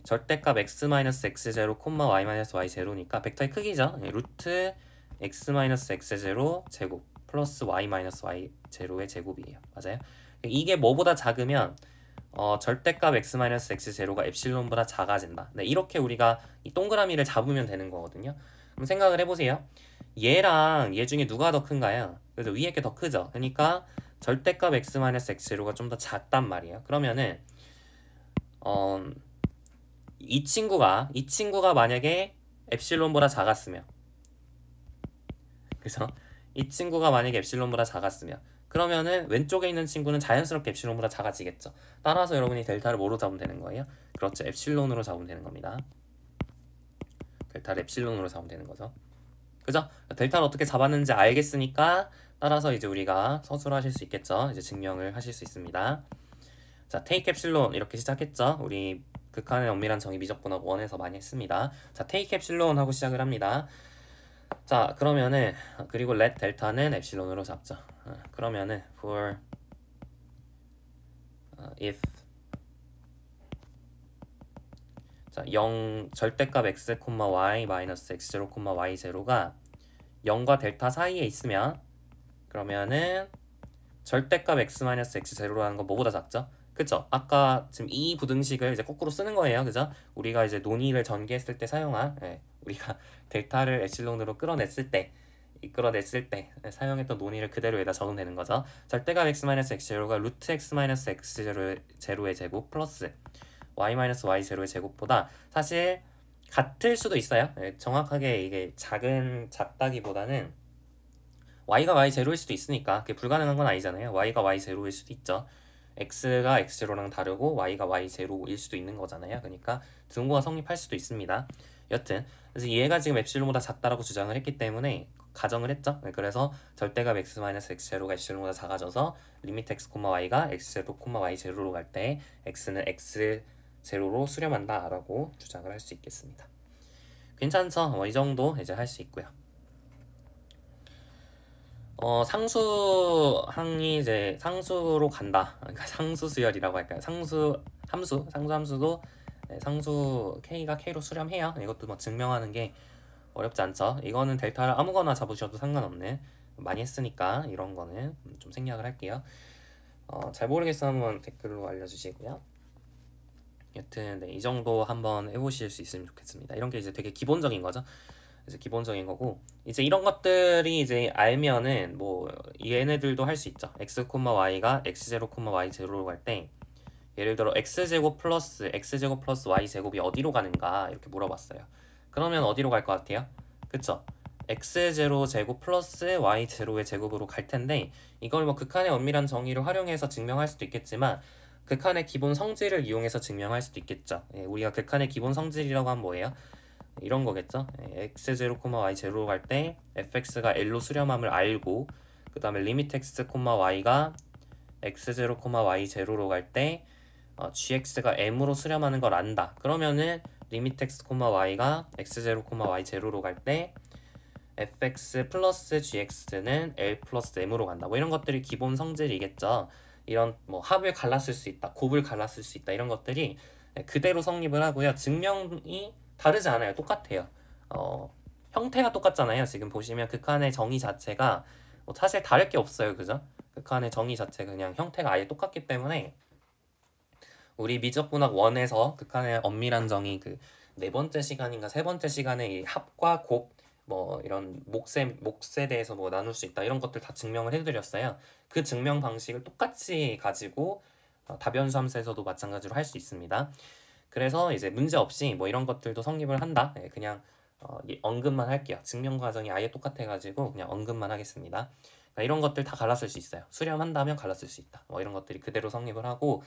절대값 x-x0, y-y0니까 벡터의 크기죠. 루트 x-x0 제곱 플러스 y-y0의 제곱이에요. 맞아요? 이게 뭐보다 작으면 절대값 x-x0가 엡실론보다 작아진다. 네, 이렇게 우리가 이 동그라미를 잡으면 되는 거거든요. 그럼 생각을 해보세요. 얘랑 얘 중에 누가 더 큰가요? 그래서 위에 게 더 크죠. 그러니까 절대값 x-x0가 좀 더 작단 말이에요. 그러면은 이 친구가 만약에 엡실론보다 작았으면, 그래서 이 친구가 만약에 엡실론보다 작았으면, 그러면은 왼쪽에 있는 친구는 자연스럽게 엡실론보다 작아지겠죠. 따라서 여러분이 델타를 뭐로 잡으면 되는 거예요? 그렇죠, 엡실론으로 잡으면 되는 겁니다. 델타를 엡실론으로 잡으면 되는 거죠. 그죠? 델타를 어떻게 잡았는지 알겠으니까 따라서 이제 우리가 서술하실 수 있겠죠. 이제 증명을 하실 수 있습니다. 자, take 엡실론 이렇게 시작했죠. 우리 극한의 엄밀한 정의 미적분학 1에서 많이 했습니다. 자, take 엡실론 하고 시작을 합니다. 자, 그러면은 그리고 let 델타는 엡실론으로 잡죠. 그러면은 for if 자, 0 절대값 x, y 마이너스 x0, y0가 0과 델타 사이에 있으면, 그러면은 절대값 x 마이너스 x0라는 건 뭐보다 작죠? 그쵸? 아까 지금 이 부등식을 이제 거꾸로 쓰는 거예요. 그죠? 우리가 이제 논의를 전개했을 때 사용한, 우리가 델타를 엡실론으로 이끌어냈을 때 사용했던 논의를 그대로 여기다 적으면 되는 거죠. 절대값 x-x0가 루트 x-x0의 제곱 플러스 y-y0의 제곱보다 사실 같을 수도 있어요. 정확하게 이게 작다기보다는 y가 y0일 수도 있으니까 그게 불가능한 건 아니잖아요. y가 y0일 수도 있죠. x가 x0랑 다르고 y가 y0일 수도 있는 거잖아요. 그러니까 등호가 성립할 수도 있습니다. 여튼 그래서 얘가 지금 엡실론보다 작다라고 주장을 했기 때문에 가정을 했죠. 그래서 절대값 x-x0가 엡실론보다 작아져서 리미트 x, y가 x0, y0로 갈 때 x는 x0로 수렴한다 라고 주장을 할 수 있겠습니다. 괜찮죠? 이 정도 이제 할 수 있고요. 상수항이 이제 상수로 간다. 그러니까 상수 수열이라고 할까요? 상수 함수도 상수 k가 k로 수렴해요. 이것도 뭐 증명하는 게 어렵지 않죠. 이거는 델타를 아무거나 잡으셔도 상관없는, 많이 했으니까 이런 거는 좀 생략을 할게요. 잘 모르겠으면 한번 댓글로 알려주시고요. 여튼 이 정도 한번 해보실 수 있으면 좋겠습니다. 이런 게 이제 되게 기본적인 거죠. 이제 기본적인 거고, 이제 이런 것들이 이제 알면은 뭐 얘네들도 할 수 있죠. x, y가 x0, y0로 갈 때 예를 들어 x제곱 플러스 y제곱이 어디로 가는가 이렇게 물어봤어요. 그러면 어디로 갈 것 같아요? 그쵸? x0 제곱 플러스 y0의 제곱으로 갈 텐데 이걸 뭐 극한의 엄밀한 정의를 활용해서 증명할 수도 있겠지만 극한의 기본 성질을 이용해서 증명할 수도 있겠죠. 예, 우리가 극한의 기본 성질이라고 하면 뭐예요? 이런 거겠죠. 예, x0, y0로 갈 때 fx가 l로 수렴함을 알고 그 다음에 리미트 x, y가 x0, y0로 갈 때 gx가 m으로 수렴하는 걸 안다. 그러면은 리미트 x, y가 x0, y0로 갈 때 fx 플러스 gx는 l 플러스 m으로 간다. 뭐 이런 것들이 기본 성질이겠죠. 이런 뭐 합을 갈라쓸 수 있다, 곱을 갈라쓸 수 있다 이런 것들이 그대로 성립을 하고요. 증명이 다르지 않아요. 똑같아요. 형태가 똑같잖아요. 지금 보시면 극한의 정의 자체가 뭐 사실 다를 게 없어요. 그죠? 극한의 정의 자체가 그냥 형태가 아예 똑같기 때문에 우리 미적분학 1에서 극한의 엄밀한 정의 그 네 번째 시간인가 세 번째 시간에 이 합과 곱 뭐 이런 몫에 대해서 뭐 나눌 수 있다 이런 것들 다 증명을 해드렸어요. 그 증명 방식을 똑같이 가지고 다변수 함수에서도 마찬가지로 할 수 있습니다. 그래서 이제 문제 없이 뭐 이런 것들도 성립을 한다. 네, 그냥 언급만 할게요. 증명 과정이 아예 똑같아가지고 그냥 언급만 하겠습니다. 그러니까 이런 것들 다 갈라쓸 수 있어요. 수렴한다면 갈라쓸 수 있다. 뭐 이런 것들이 그대로 성립을 하고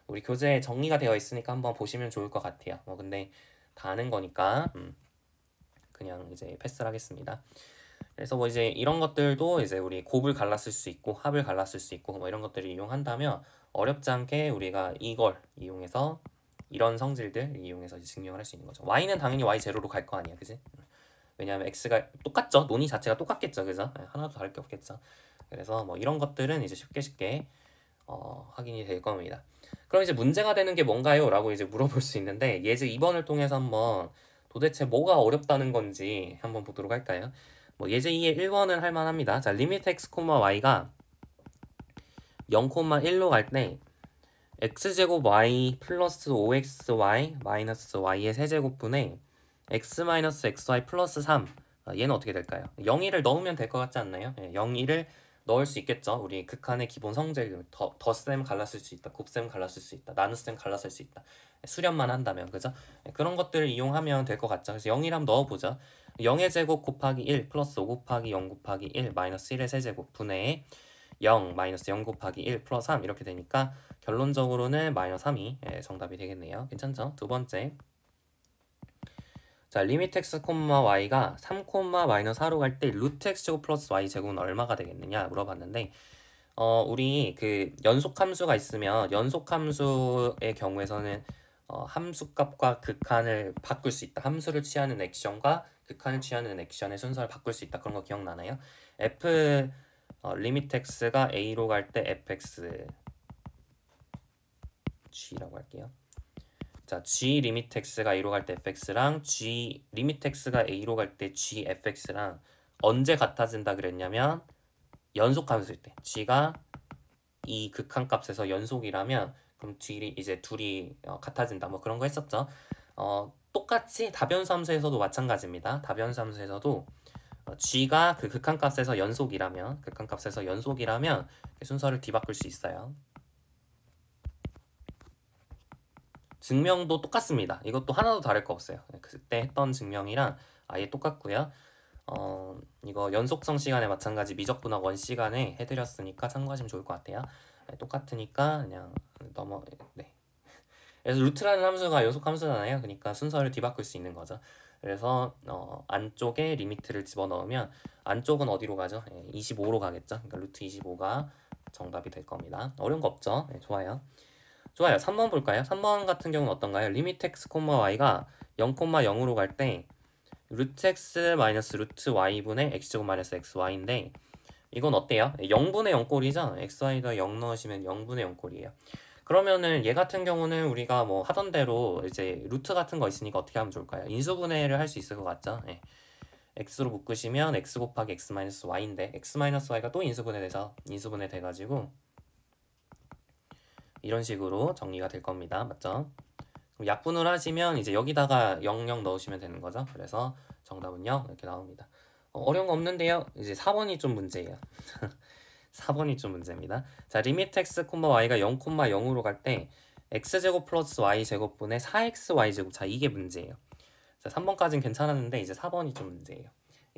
우리 교재에 정리가 되어 있으니까 한번 보시면 좋을 것 같아요. 근데 다 아는 거니까 그냥 이제 패스를 하겠습니다. 그래서 뭐 이제 이런 것들도 이제 우리 곱을 갈라쓸 수 있고 합을 갈라쓸 수 있고 뭐 이런 것들을 이용한다면 어렵지 않게 우리가 이걸 이용해서 이런 성질들 이용해서 이제 증명을 할 수 있는 거죠. y는 당연히 y0로 갈 거 아니야, 그지? 왜냐하면 x가 똑같죠. 논의 자체가 똑같겠죠, 그죠? 하나도 다를 게 없겠죠. 그래서 뭐 이런 것들은 이제 쉽게 확인이 될 겁니다. 그럼 이제 문제가 되는 게 뭔가요? 라고 이제 물어볼 수 있는데 예제 2번을 통해서 한번 도대체 뭐가 어렵다는 건지 한번 보도록 할까요? 뭐 예제 2의 1번은 할 만합니다. 자, 리미트 x, y가 0, 1로 갈 때 x제곱 y 플러스 5xy 마이너스 y의 세제곱분에 x 마이너스 xy 플러스 3 얘는 어떻게 될까요? 0, 1을 넣으면 될 것 같지 않나요? 0, 1을 넣을 수 있겠죠. 우리 극한의 기본 성질 덧셈 갈라쓸 수 있다, 곱셈 갈라쓸 수 있다, 나눗셈 갈라쓸 수 있다. 수렴만 한다면 그죠? 그런 것들을 이용하면 될 것 같죠. 그래서 0, 1 한번 넣어보죠. 0의 제곱 곱하기 1 플러스 5 곱하기 0 곱하기 1 마이너스 1의 세제곱 분의 0 마이너스 0 곱하기 1 플러스 3 이렇게 되니까 결론적으로는 마이너스 3이 정답이 되겠네요. 괜찮죠? 두 번째. 자, 리미트 x, y가 3, 마이너스 4로 갈 때 루트 x제곱 플러스 y제곱은 얼마가 되겠느냐 물어봤는데 우리 그 연속함수가 있으면 연속함수의 경우에서는 함수값과 극한을 바꿀 수 있다. 함수를 취하는 액션과 극한을 취하는 액션의 순서를 바꿀 수 있다. 그런 거 기억나나요? f 리미트 x가 a로 갈 때 fx g라고 할게요. 자, g 리미트 x가 a로 갈 때 fx랑 g 리미트 x가 a로 갈 때 gfx랑 언제 같아진다 그랬냐면 연속함수일 때 g가 이 극한값에서 연속이라면 그럼 이제 둘이 같아진다 뭐 그런 거 했었죠. 똑같이 다변수 함수에서도 마찬가지입니다. 다변수 함수에서도 g가 그 극한값에서 연속이라면 순서를 뒤바꿀 수 있어요. 증명도 똑같습니다. 이것도 하나도 다를 거 없어요. 그때 했던 증명이랑 아예 똑같고요. 이거 연속성 시간에 마찬가지 미적분학 1 시간에 해드렸으니까 참고하시면 좋을 것 같아요. 똑같으니까 그냥 네. 그래서 루트라는 함수가 연속 함수잖아요. 그러니까 순서를 뒤바꿀 수 있는 거죠. 그래서 안쪽에 리미트를 집어넣으면 안쪽은 어디로 가죠? 25로 가겠죠. 그러니까 루트 25가 정답이 될 겁니다. 어려운 거 없죠? 네, 좋아요. 3번 볼까요? 3번 같은 경우는 어떤가요? 리미트 x, y가 0, 0으로 갈 때 루트 x 마이너스 루트 y분의 x제곱 마이너스 xy인데 이건 어때요? 0분의 0꼴이죠? xy가 0 넣으시면 0분의 0꼴이에요. 그러면은 얘 같은 경우는 우리가 뭐 하던 대로 이제 루트 같은 거 있으니까 어떻게 하면 좋을까요? 인수분해를 할 수 있을 것 같죠? 네. x로 묶으시면 x 곱하기 x 마이너스 y인데 x 마이너스 y가 또 인수분해 돼가지고 이런 식으로 정리가 될 겁니다. 맞죠? 그럼 약분을 하시면 이제 여기다가 00 넣으시면 되는 거죠. 그래서 정답은요 이렇게 나옵니다. 어려운 거 없는데요. 이제 4번이 좀 문제예요. 4번이 좀 문제입니다. 자, 리미트 x, y가 0, 0으로 갈 때 x제곱 플러스 y제곱분의 4xy제곱. 자, 이게 문제예요. 자, 3번까지는 괜찮았는데 이제 4번이 좀 문제예요.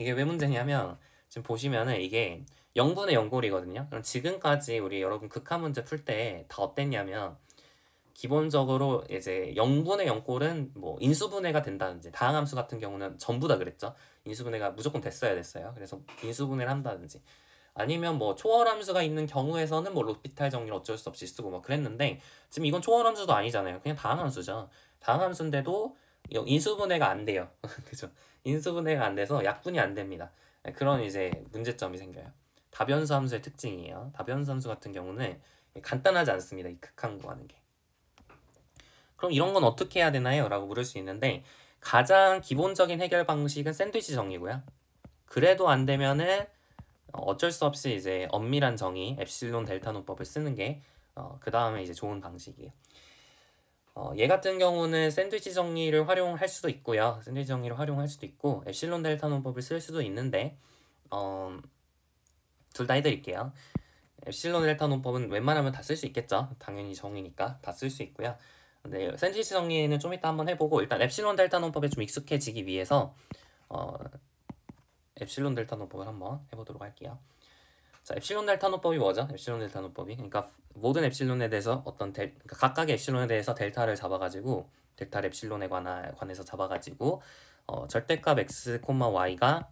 이게 왜 문제냐면 지금 보시면은 이게 0분의 0골이거든요. 그럼 지금까지 우리 여러분 극한 문제 풀 때 다 어땠냐면 기본적으로 이제 0분의 0골은 뭐 인수분해가 된다든지 다항함수 같은 경우는 전부 다 그랬죠. 인수분해가 무조건 됐어요. 그래서 인수분해를 한다든지 아니면 뭐 초월함수가 있는 경우에서는 뭐 로피탈 정리를 어쩔 수 없이 쓰고 뭐 그랬는데 지금 이건 초월함수도 아니잖아요. 그냥 다항함수죠. 다항함수인데도 인수분해가 안 돼요. 그죠? 인수분해가 안 돼서 약분이 안 됩니다. 그런 이제 문제점이 생겨요. 다변수 함수의 특징이에요. 다변수 함수 같은 경우는 간단하지 않습니다. 이 극한 구하는 게. 그럼 이런 건 어떻게 해야 되나요? 라고 물을 수 있는데 가장 기본적인 해결 방식은 샌드위치 정리고요. 그래도 안 되면은 어쩔 수 없이 이제 엄밀한 정의 엡실론 델타 노법을 쓰는 게 그 다음에 이제 좋은 방식이에요. 얘 같은 경우는 샌드위치 정리를 활용할 수도 있고요. 샌드위치 정리를 활용할 수도 있고 엡실론 델타 노법을 쓸 수도 있는데 둘 다 해드릴게요. 엡실론 델타 논법은 웬만하면 다 쓸 수 있겠죠. 당연히 정의니까 다 쓸 수 있고요. 근데 샌드위치 정리는 좀 이따 한번 해보고 일단 엡실론 델타 논법에 좀 익숙해지기 위해서 엡실론 델타 논법을 한번 해보도록 할게요. 자, 엡실론 델타 논법이 뭐죠? 엡실론 델타 논법이 그러니까 모든 엡실론에 대해서 그러니까 각각의 엡실론에 대해서 델타를 잡아가지고 델타 엡실론에 관해서 잡아가지고 절대값 x, y가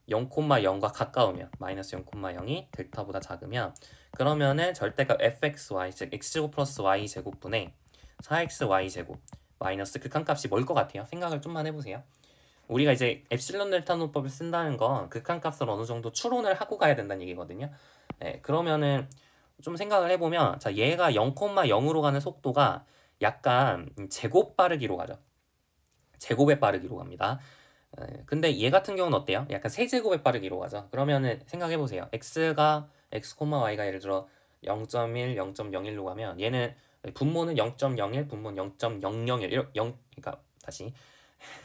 0,0과 가까우면 마이너스 0,0이 델타보다 작으면 그러면은 절대값 fxy 즉 x제곱 플러스 y제곱분의 4xy제곱 마이너스 극한값이 뭘 것 같아요? 생각을 좀만 해보세요. 우리가 이제 엡실론 델타 논법을 쓴다는 건 극한값을 어느 정도 추론을 하고 가야 된다는 얘기거든요. 네, 그러면은 좀 생각을 해보면 자 얘가 0,0으로 가는 속도가 약간 제곱 빠르기로 가죠. 제곱의 빠르기로 갑니다. 근데 얘 같은 경우는 어때요? 약간 세제곱의 빠르기로 가죠. 그러면은 생각해보세요. x, y가 예를 들어 0.1, 0.01로 가면 얘는 분모는 0.01, 분모는 0.001 그러니까 다시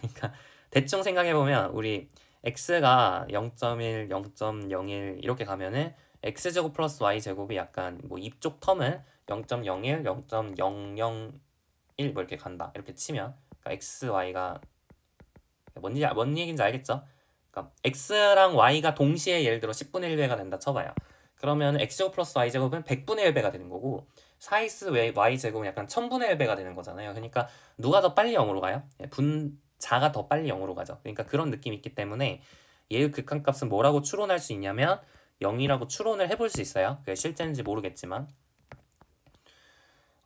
그러니까 대충 생각해보면 우리 x가 0.1, 0.01 이렇게 가면은 x제곱 플러스 y제곱이 약간 뭐 이쪽 텀은 0.01, 0.001 뭐 이렇게 간다. 이렇게 치면 그러니까 x, y가 뭔 얘기인지 알겠죠? 그러니까 x랑 y가 동시에 예를 들어 10분의 1배가 된다 쳐봐요. 그러면 x제곱 플러스 y제곱은 100분의 1배가 되는 거고 4x y제곱은 약간 1000분의 1배가 되는 거잖아요. 그러니까 누가 더 빨리 0으로 가요? 분자가 더 빨리 0으로 가죠. 그러니까 그런 느낌이 있기 때문에 얘의 극한값은 뭐라고 추론할 수 있냐면 0이라고 추론을 해볼 수 있어요. 그게 실제인지 모르겠지만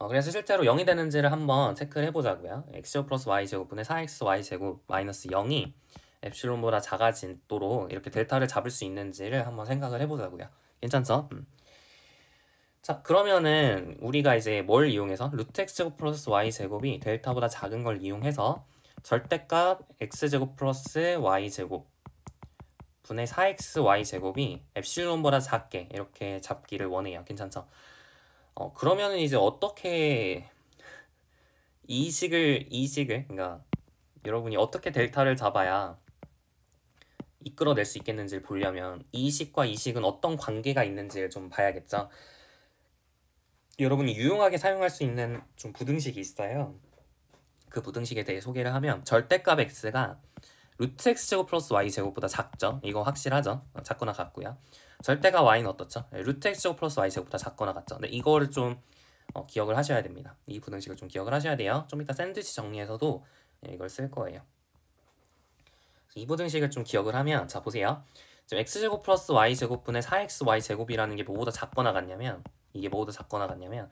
그래서 실제로 0이 되는지를 한번 체크를 해보자고요. x제곱 플러스 y제곱분의 4xy제곱 마이너스 0이 엡실론보다 작아지도록 이렇게 델타를 잡을 수 있는지를 한번 생각을 해보자고요. 괜찮죠? 자, 그러면은 우리가 이제 뭘 이용해서 루트 x제곱 플러스 y제곱이 델타보다 작은 걸 이용해서 절대값 x제곱 플러스 y제곱 분의 4xy제곱이 엡실론보다 작게 이렇게 잡기를 원해요. 괜찮죠? 그러면은 이제 어떻게 이식을 그러니까 여러분이 어떻게 델타를 잡아야 이끌어낼 수 있겠는지를 보려면 이식과 이식은 어떤 관계가 있는지를 좀 봐야겠죠. 여러분이 유용하게 사용할 수 있는 좀 부등식이 있어요. 그 부등식에 대해 소개를 하면 절대값 x가 루트 x제곱 플러스 y제곱보다 작죠. 이거 확실하죠. 작거나 같고요. 절대값 y는 어떻죠? 루트 x제곱 플러스 y제곱보다 작거나 같죠. 근데 이거를 좀 기억을 하셔야 됩니다. 이 부등식을 좀 기억을 하셔야 돼요. 좀 이따 샌드위치 정리에서도 이걸 쓸 거예요. 이 부등식을 좀 기억을 하면 자 보세요. 지금 x제곱 플러스 y제곱분의 4xy제곱이라는 게 뭐보다 작거나 같냐면 이게 뭐보다 작거나 같냐면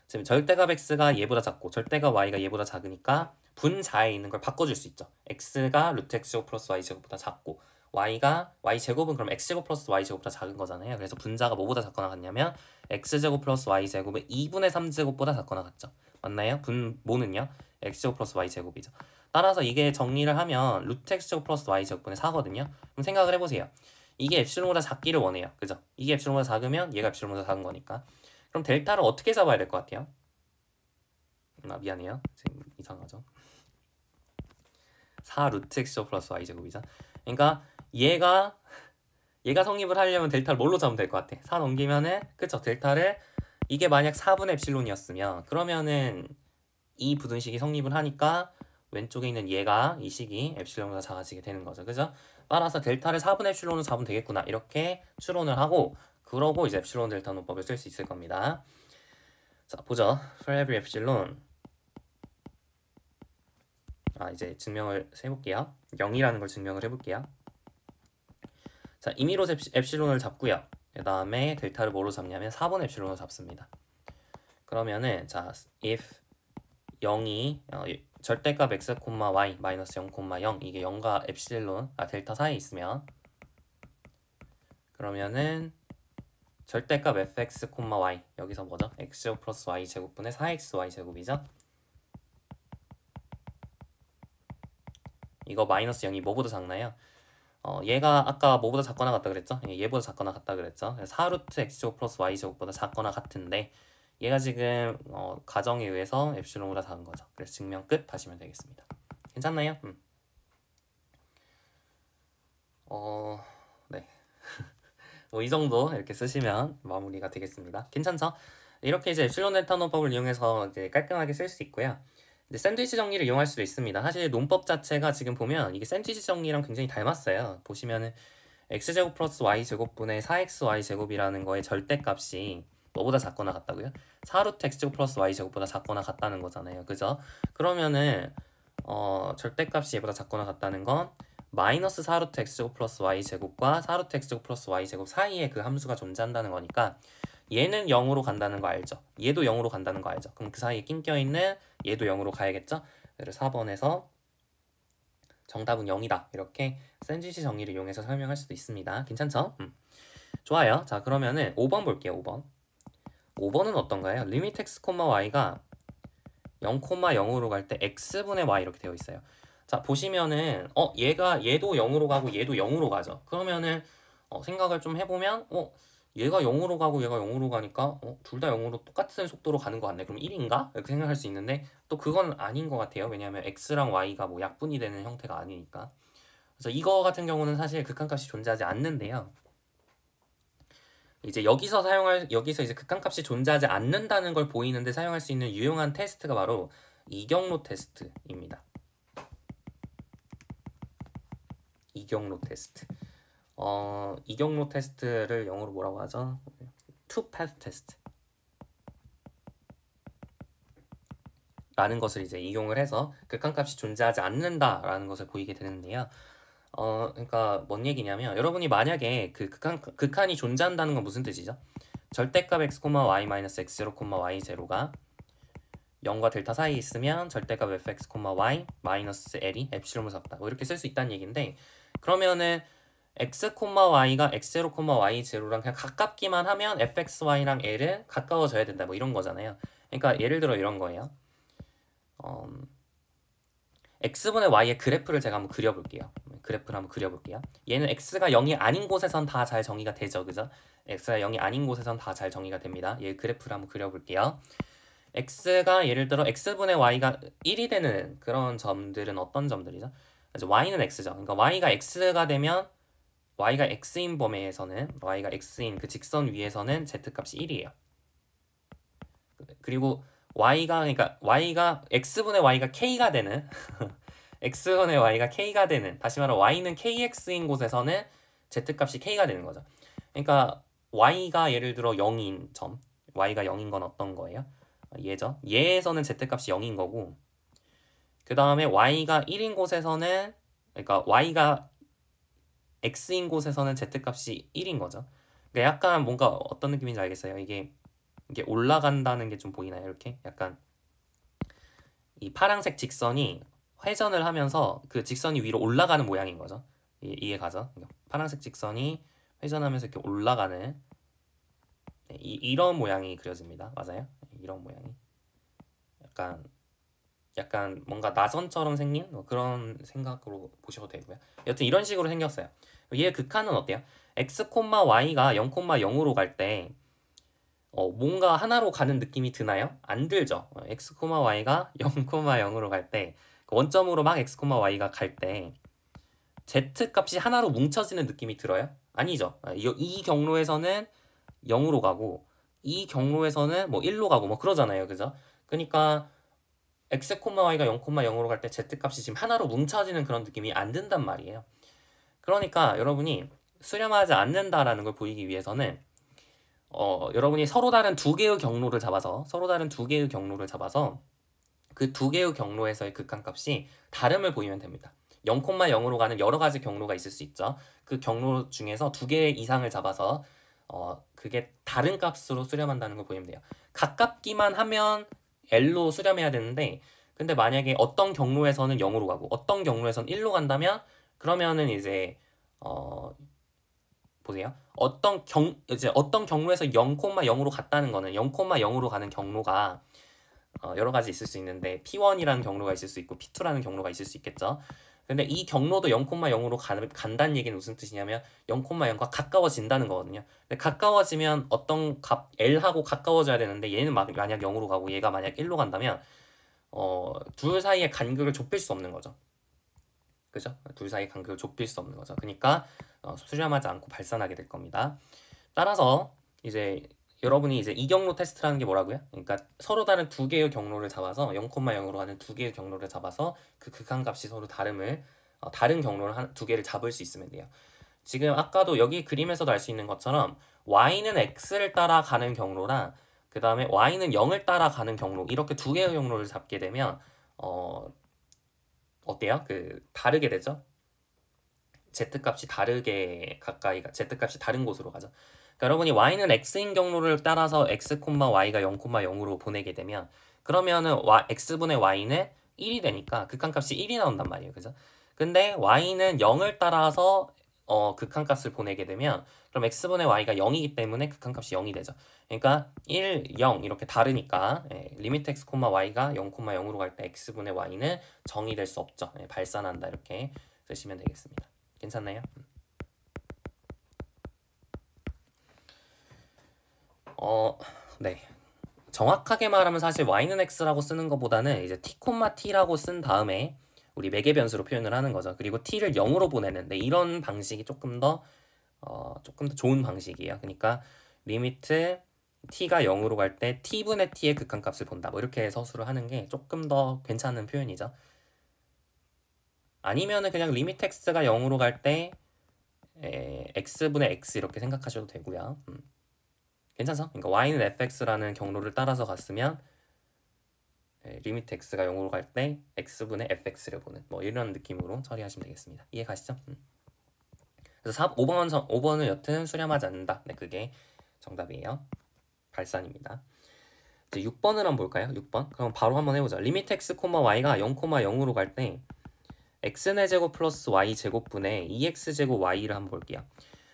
지금 절대값 x가 얘보다 작고 절대값 y가 얘보다 작으니까 분자에 있는 걸 바꿔줄 수 있죠. x가 루트 x제곱 플러스 y제곱보다 작고 y제곱은 그럼 x제곱 플러스 y제곱보다 작은 거잖아요. 그래서 분자가 뭐보다 작거나 같냐면 x제곱 플러스 y제곱의 2분의 3제곱보다 작거나 같죠. 맞나요? 분모는요? x제곱 플러스 y제곱이죠. 따라서 이게 정리를 하면 루트 x제곱 플러스 y제곱분의 4거든요. 그럼 생각을 해보세요. 이게 엡실론보다 작기를 원해요. 그죠? 이게 엡실론보다 작으면 얘가 엡실론보다 작은 거니까. 그럼 델타를 어떻게 잡아야 될 것 같아요? 미안해요. 지금 이상하죠? 4 루트 x제곱 플러스 y제곱이죠. 그러니까 얘가 성립을 하려면 델타를 뭘로 잡으면 될 것 같아? 4 넘기면은 그쵸? 델타를 이게 만약 4분의 엡실론이었으면 그러면은 이 부등식이 성립을 하니까 왼쪽에 있는 얘가 이 식이 엡실론보다 작아지게 되는 거죠. 그죠? 따라서 델타를 4분의 엡실론으로 잡으면 되겠구나. 이렇게 추론을 하고 그러고 이제 엡실론 델타 논법을 쓸 수 있을 겁니다. 자, 보죠. For every epsilon. 이제 증명을 해볼게요. 0이라는 걸 증명을 해볼게요. 자, 임의로 엡실론을 잡고요. 그 다음에 델타를 뭐로 잡냐면 4분의 엡실론으로 잡습니다. 그러면은 자, if 0이 절대값 x, y 마이너스 0, 0 이게 0과 엡실론 델타 사이에 있으면 그러면은 절대값 fx, y 여기서 뭐죠? x제곱 플러스 y 제곱분의 4xy 제곱이죠. 이거 마이너스 0이 뭐보다 작나요? 얘가 아까 뭐보다 작거나 같다 그랬죠? 얘보다 작거나 같다 그랬죠? 4루트 x제곱 플러스 y제곱보다 작거나 같은데 얘가 지금 가정에 의해서 엡실론보다 작은 거죠. 그래서 증명 끝 하시면 되겠습니다. 괜찮나요? 네. 뭐 이 정도 이렇게 쓰시면 마무리가 되겠습니다. 괜찮죠? 이렇게 이제 엡실론 델타 논법을 이용해서 이제 깔끔하게 쓸 수 있고요. 이제 샌드위치 정리를 이용할 수도 있습니다. 사실 논법 자체가 지금 보면 이게 샌드위치 정리랑 굉장히 닮았어요. 보시면은 x제곱 플러스 y제곱분의 4xy 제곱이라는 거의 절대값이 뭐보다 작거나 같다고요? 4루트 x제곱 플러스 y제곱보다 작거나 같다는 거잖아요. 그죠? 그러면은 절대값이 얘보다 작거나 같다는 건 마이너스 4루트 x제곱 플러스 y제곱과 4루트 x제곱 플러스 y제곱 사이에 그 함수가 존재한다는 거니까 얘는 0으로 간다는 거 알죠? 얘도 0으로 간다는 거 알죠? 그럼 그 사이에 낑겨있는 얘도 0으로 가야겠죠? 그래서 4번에서 정답은 0이다. 이렇게 샌드위치 정리를 이용해서 설명할 수도 있습니다. 괜찮죠? 좋아요. 자, 그러면은 5번 볼게요. 5번. 5번은 어떤가요? 리미트 x, y가 0, 0으로 갈 때 x분의 y 이렇게 되어 있어요. 자, 보시면은 얘도 0으로 가고 얘도 0으로 가죠. 그러면은 생각을 좀 해보면 얘가 0으로 가고 얘가 0으로 가니까 둘 다 0으로 똑같은 속도로 가는 것 같네. 그럼 1인가? 이렇게 생각할 수 있는데 또 그건 아닌 것 같아요. 왜냐하면 x랑 y가 뭐 약분이 되는 형태가 아니니까. 그래서 이거 같은 경우는 사실 극한값이 존재하지 않는데요. 이제 여기서 이제 극한값이 존재하지 않는다는 걸 보이는데 사용할 수 있는 유용한 테스트가 바로 이경로 테스트입니다. 이경로 테스트. 이경로 테스트를 영어로 뭐라고 하죠? two-path test 라는 것을 이제 이용을 해서 극한값이 존재하지 않는다라는 것을 보이게 되는데요. 그러니까 뭔 얘기냐면 여러분이 만약에 그 극한이 존재한다는 건 무슨 뜻이죠? 절대값 x, y 마이너스 x0, y0가 0과 델타 사이에 있으면 절대값 fx, y 마이너스 l이 엡실론을 잡다. 뭐 이렇게 쓸 수 있다는 얘기인데 그러면은 x, y가 x0, y0랑 그냥 가깝기만 하면 fxy랑 l은 가까워져야 된다. 뭐 이런 거잖아요. 그러니까 예를 들어 이런 거예요. x분의 y의 그래프를 제가 한번 그려볼게요. 그래프를 한번 그려볼게요. 얘는 x가 0이 아닌 곳에선 다 잘 정의가 되죠. 그죠? x가 0이 아닌 곳에선 다 잘 정의가 됩니다. 얘 그래프를 한번 그려볼게요. x가 예를 들어 x분의 y가 1이 되는 그런 점들은 어떤 점들이죠? y는 x죠. 그러니까 y가 x가 되면 y가 x인 범위에서는 y가 x인 그 직선 위에서는 z값이 1이에요. 그리고 그러니까 y가 x분의 y가 k가 되는 x분의 y가 k가 되는 다시 말해 y는 kx인 곳에서는 z값이 k가 되는 거죠. 그러니까 y가 예를 들어 0인 점 y가 0인 건 어떤 거예요? 얘죠. 얘에서는 z값이 0인 거고 그 다음에 y가 1인 곳에서는 그러니까 y가 x인 곳에서는 z값이 1인 거죠. 그러니까 약간 뭔가 어떤 느낌인지 알겠어요? 이게 올라간다는 게 좀 보이나요? 이렇게 약간 이 파란색 직선이 회전을 하면서 그 직선이 위로 올라가는 모양인 거죠. 이해가죠? 파란색 직선이 회전하면서 이렇게 올라가는 이런 모양이 그려집니다. 맞아요? 이런 모양이 약간 뭔가 나선처럼 생긴 그런 생각으로 보셔도 되고요. 여튼 이런 식으로 생겼어요. 얘의 극한은 어때요? x, y가 0, 0으로 갈 때 뭔가 하나로 가는 느낌이 드나요? 안 들죠. x, y가 0, 0으로 갈 때 원점으로 막 x, y가 갈 때 z 값이 하나로 뭉쳐지는 느낌이 들어요? 아니죠. 이 경로에서는 0으로 가고 이 경로에서는 뭐 1로 가고 뭐 그러잖아요. 그죠? 그러니까 x, y가 0, 0으로 갈 때 z 값이 지금 하나로 뭉쳐지는 그런 느낌이 안 든단 말이에요. 그러니까 여러분이 수렴하지 않는다라는 걸 보이기 위해서는 여러분이 서로 다른 두 개의 경로를 잡아서 그 두 개의 경로에서의 극한값이 다름을 보이면 됩니다. 0,0으로 가는 여러 가지 경로가 있을 수 있죠. 그 경로 중에서 두 개 이상을 잡아서 그게 다른 값으로 수렴한다는 걸 보이면 돼요. 가깝기만 하면 L로 수렴해야 되는데 근데 만약에 어떤 경로에서는 0으로 가고 어떤 경로에서는 1로 간다면 그러면은 이제 보세요. 어떤 경로에서 0,0으로 갔다는 거는 0,0으로 가는 경로가 여러 가지 있을 수 있는데 P1이라는 경로가 있을 수 있고 P2라는 경로가 있을 수 있겠죠. 근데 이 경로도 0,0으로 간다는 얘기는 무슨 뜻이냐면 0,0과 가까워진다는 거거든요. 근데 가까워지면 어떤 값 L하고 가까워져야 되는데 얘는 만약 0으로 가고 얘가 만약 1로 간다면 둘 사이의 간격을 좁힐 수 없는 거죠. 그죠? 둘 사이의 간격을 좁힐 수 없는 거죠. 그러니까 수렴하지 않고 발산하게 될 겁니다. 따라서 이제 여러분이 이제 이경로 테스트라는 게 뭐라고요? 그러니까 서로 다른 두 개의 경로를 잡아서 0,0으로 가는 두 개의 경로를 잡아서 그 극한값이 서로 다름을 다른 경로를 두 개를 잡을 수 있으면 돼요. 지금 아까도 여기 그림에서도 알 수 있는 것처럼 y는 x를 따라가는 경로랑 그 다음에 y는 0을 따라가는 경로 이렇게 두 개의 경로를 잡게 되면 어때요? 다르게 되죠? z값이 다르게 z값이 다른 곳으로 가죠. 그러니까 여러분이 y는 x인 경로를 따라서 x, y가 0,0으로 보내게 되면 그러면은 x분의 y는 1이 되니까 극한값이 1이 나온단 말이에요. 그죠? 근데 y는 0을 따라서 극한값을 보내게 되면 그럼 x분의 y가 0이기 때문에 극한값이 0이 되죠. 그러니까 1, 0 이렇게 다르니까 리미트 x, y가 0,0으로 갈 때 x분의 y는 정의 될 수 없죠. 발산한다 이렇게 쓰시면 되겠습니다. 괜찮나요? 네. 정확하게 말하면 사실 y는 x라고 쓰는 것보다는 이제 t, t라고 쓴 다음에 우리 매개 변수로 표현을 하는 거죠. 그리고 t를 0으로 보내는데 이런 방식이 조금 더 좋은 방식이에요. 그러니까 리미트 t가 0으로 갈 때 t분의 t의 극한값을 본다. 뭐 이렇게 서술을 하는 게 조금 더 괜찮은 표현이죠. 아니면은 그냥 리미트 x가 0으로 갈 때 x분의 x 이렇게 생각하셔도 되고요. 괜찮죠? 그러니까 y는 fx라는 경로를 따라서 갔으면 리미트 x가 0으로 갈 때 x분의 fx를 보는 뭐 이런 느낌으로 처리하시면 되겠습니다. 이해 가시죠? 그래서 5번을 여튼 수렴하지 않는다. 네, 그게 정답이에요. 발산입니다. 이제 6번을 한번 볼까요? 6번. 그럼 바로 한번 해보자. 리미트 x, y가 0,0으로 갈 때 x의 제곱 플러스 y 제곱분의 2x 제곱 y를 한번 볼게요.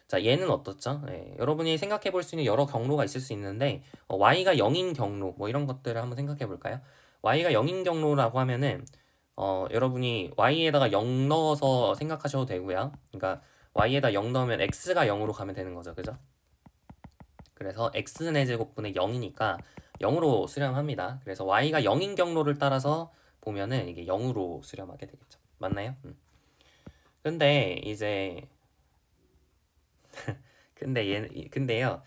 자, 얘는 어떻죠? 여러분이 생각해 볼 수 있는 여러 경로가 있을 수 있는데 y가 0인 경로 뭐 이런 것들을 한번 생각해 볼까요? y가 0인 경로라고 하면은 여러분이 y에다가 0 넣어서 생각하셔도 되고요. 그러니까 y에다 0 넣으면 x가 0으로 가면 되는 거죠. 그죠? 그래서 x의 제곱분의 0이니까 0으로 수렴합니다. 그래서 y가 0인 경로를 따라서 보면은 이게 0으로 수렴하게 되겠죠. 맞나요? 근데 이제 근데요.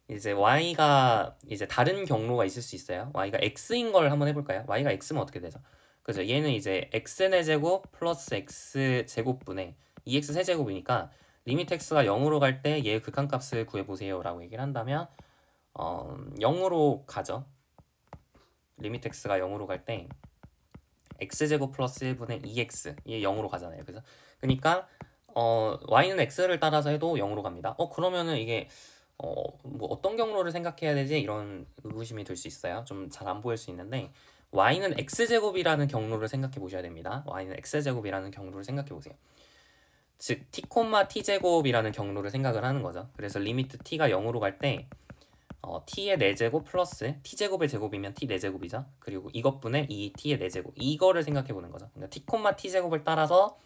이제 y가 이제 다른 경로가 있을 수 있어요. y가 x인 걸 한번 해볼까요? y가 x면 어떻게 되죠? 그죠? 얘는 이제 x의 제곱 플러스 x 제곱분의 2x 세제곱이니까 리미트 x가 0으로 갈 때 얘의 극한값을 구해보세요 라고 얘기를 한다면 0으로 가죠. 리미트 x가 0으로 갈 때 x제곱 플러스 1분의 2x 이게 0으로 가잖아요. 그죠? 그러니까 y는 x를 따라서 해도 0으로 갑니다. 그러면은 이게 뭐 어떤 경로를 생각해야 되지? 이런 의구심이 들 수 있어요. 좀 잘 안 보일 수 있는데 y는 x제곱이라는 경로를 생각해 보셔야 됩니다. y는 x제곱이라는 경로를 생각해 보세요. 즉 t, t제곱이라는 경로를 생각을 하는 거죠. 그래서 리미트 t가 0으로 갈 때 t의 4제곱 플러스 t제곱의 제곱이면 t 4제곱이죠. 그리고 이것분의 이 t의 4제곱 이거를 생각해 보는 거죠. 그러니까 t, t제곱을 따라서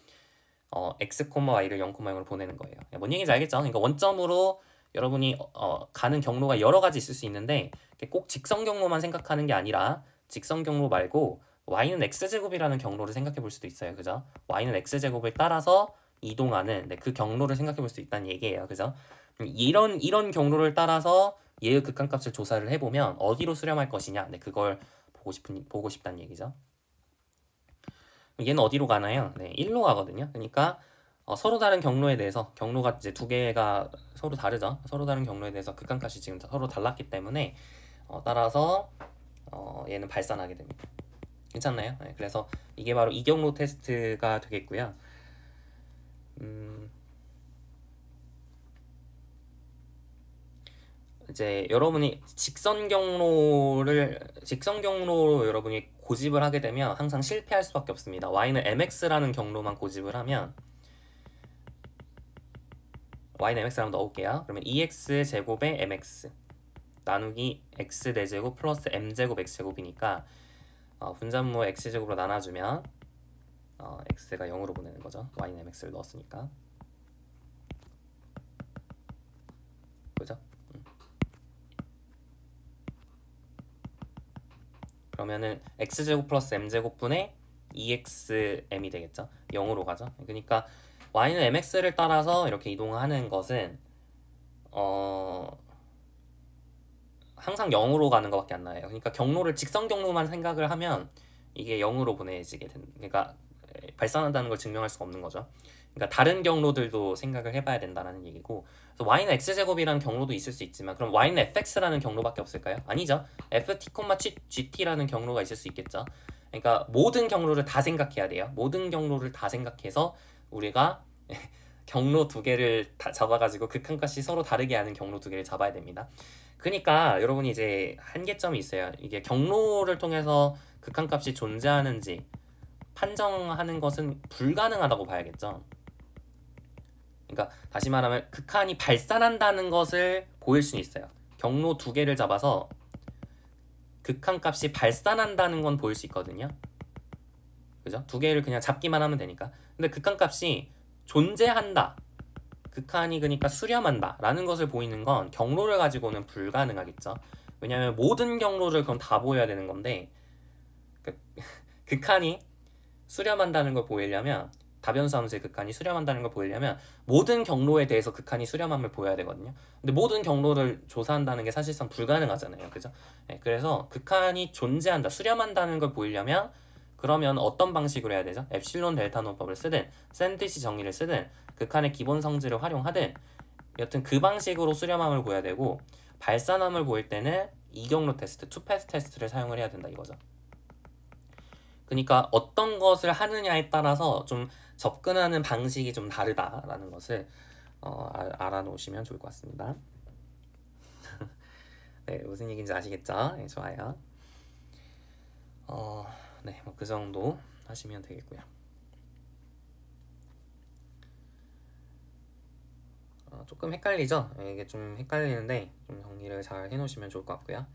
x, y를 0,0으로 보내는 거예요. 뭔 얘기인지 알겠죠? 그러니까 원점으로 여러분이 가는 경로가 여러 가지 있을 수 있는데 꼭 직선 경로만 생각하는 게 아니라 직선 경로 말고 y는 x제곱이라는 경로를 생각해 볼 수도 있어요. 그죠? y는 x제곱을 따라서 이동하는 그 경로를 생각해 볼 수 있다는 얘기예요. 그죠? 이런 경로를 따라서 얘의 극한값을 조사를 해보면 어디로 수렴할 것이냐 그걸 보고 싶다는 얘기죠. 얘는 어디로 가나요? 네, 1로 가거든요. 그러니까 서로 다른 경로에 대해서 경로가 이제 두 개가 서로 다르죠. 서로 다른 경로에 대해서 극한값이 지금 서로 달랐기 때문에 따라서 얘는 발산하게 됩니다. 괜찮나요? 네, 그래서 이게 바로 이경로 테스트가 되겠고요. 이제 여러분이 직선 경로로 여러분이 고집을 하게 되면 항상 실패할 수밖에 없습니다. y는 mx라는 경로만 고집을 하면 y는 mx를 한번 넣어볼게요. 그러면 2x 제곱에 mx 나누기 x 4제곱 플러스 m제곱 x제곱이니까 분자분모 x제곱으로 나눠주면 x가 0으로 보내는 거죠. y는 mx를 넣었으니까. 그죠? 그러면은 x제곱 플러스 m제곱분의 2xm이 되겠죠. 0으로 가죠. 그러니까 y는 mx를 따라서 이렇게 이동하는 것은 항상 0으로 가는 것밖에 안 나와요. 그러니까 경로를 직선 경로만 생각을 하면 이게 0으로 보내지게 된다. 그러니까 발산한다는 걸 증명할 수가 없는 거죠. 그러니까 다른 경로들도 생각을 해봐야 된다는 얘기고, 그래서 y는 x제곱이라는 경로도 있을 수 있지만 그럼 y는 fx라는 경로밖에 없을까요? 아니죠. ft, gt라는 경로가 있을 수 있겠죠. 그러니까 모든 경로를 다 생각해야 돼요. 모든 경로를 다 생각해서 우리가 경로 두 개를 다 잡아가지고 극한값이 서로 다르게 하는 경로 두 개를 잡아야 됩니다. 그러니까 여러분이 이제 한계점이 있어요. 이게 경로를 통해서 극한값이 존재하는지 판정하는 것은 불가능하다고 봐야겠죠. 그러니까 다시 말하면 극한이 발산한다는 것을 보일 수는 있어요. 경로 두 개를 잡아서 극한값이 발산한다는 건 보일 수 있거든요. 그죠? 두 개를 그냥 잡기만 하면 되니까. 근데 극한값이 존재한다, 극한이 그러니까 수렴한다 라는 것을 보이는 건 경로를 가지고는 불가능하겠죠. 왜냐하면 모든 경로를 그럼 다 보여야 되는 건데 극한이 수렴한다는 걸 보이려면, 다변수 함수의 극한이 수렴한다는 걸 보이려면 모든 경로에 대해서 극한이 수렴함을 보여야 되거든요. 근데 모든 경로를 조사한다는 게 사실상 불가능하잖아요. 그죠? 네, 그래서 극한이 존재한다, 수렴한다는 걸 보이려면 그러면 어떤 방식으로 해야 되죠? 엡실론 델타 논법을 쓰든 샌드위치 정의를 쓰든 극한의 기본 성질을 활용하든 여튼 그 방식으로 수렴함을 보여야 되고, 발산함을 보일 때는 이경로 테스트, 투패스 테스트를 사용을 해야 된다 이거죠. 그러니까 어떤 것을 하느냐에 따라서 좀 접근하는 방식이 좀 다르다라는 것을 알아놓으시면 좋을 것 같습니다. 네, 무슨 얘기인지 아시겠죠? 네, 좋아요. 네, 뭐 그 정도 하시면 되겠고요. 조금 헷갈리죠? 이게 좀 헷갈리는데 좀 정리를 잘 해놓으시면 좋을 것 같고요.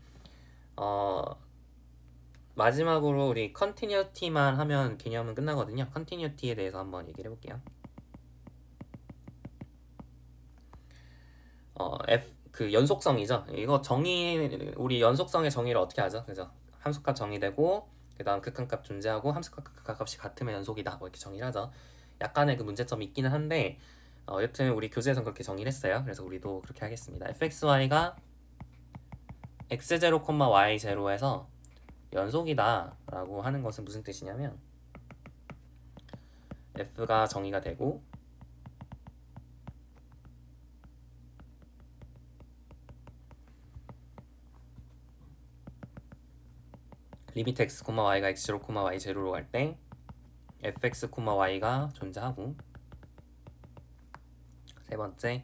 마지막으로 우리 컨티뉴티만 하면 개념은 끝나거든요. 컨티뉴티에 대해서 한번 얘기를 해볼게요. 그 연속성이죠. 이거 정의, 우리 연속성의 정의를 어떻게 하죠? 그죠? 함수값 정의되고 그 다음 극한값 존재하고 함수값 극한값이 같으면 연속이다, 뭐 이렇게 정의를 하죠. 약간의 그 문제점이 있기는 한데 여튼 우리 교재에서 그렇게 정의를 했어요. 그래서 우리도 그렇게 하겠습니다. fxy가 x0, y0에서 연속이다 라고 하는 것은 무슨 뜻이냐면, f가 정의가 되고 리미트 x, y가 x0, y0로 갈 때 fx, y가 존재하고, 세 번째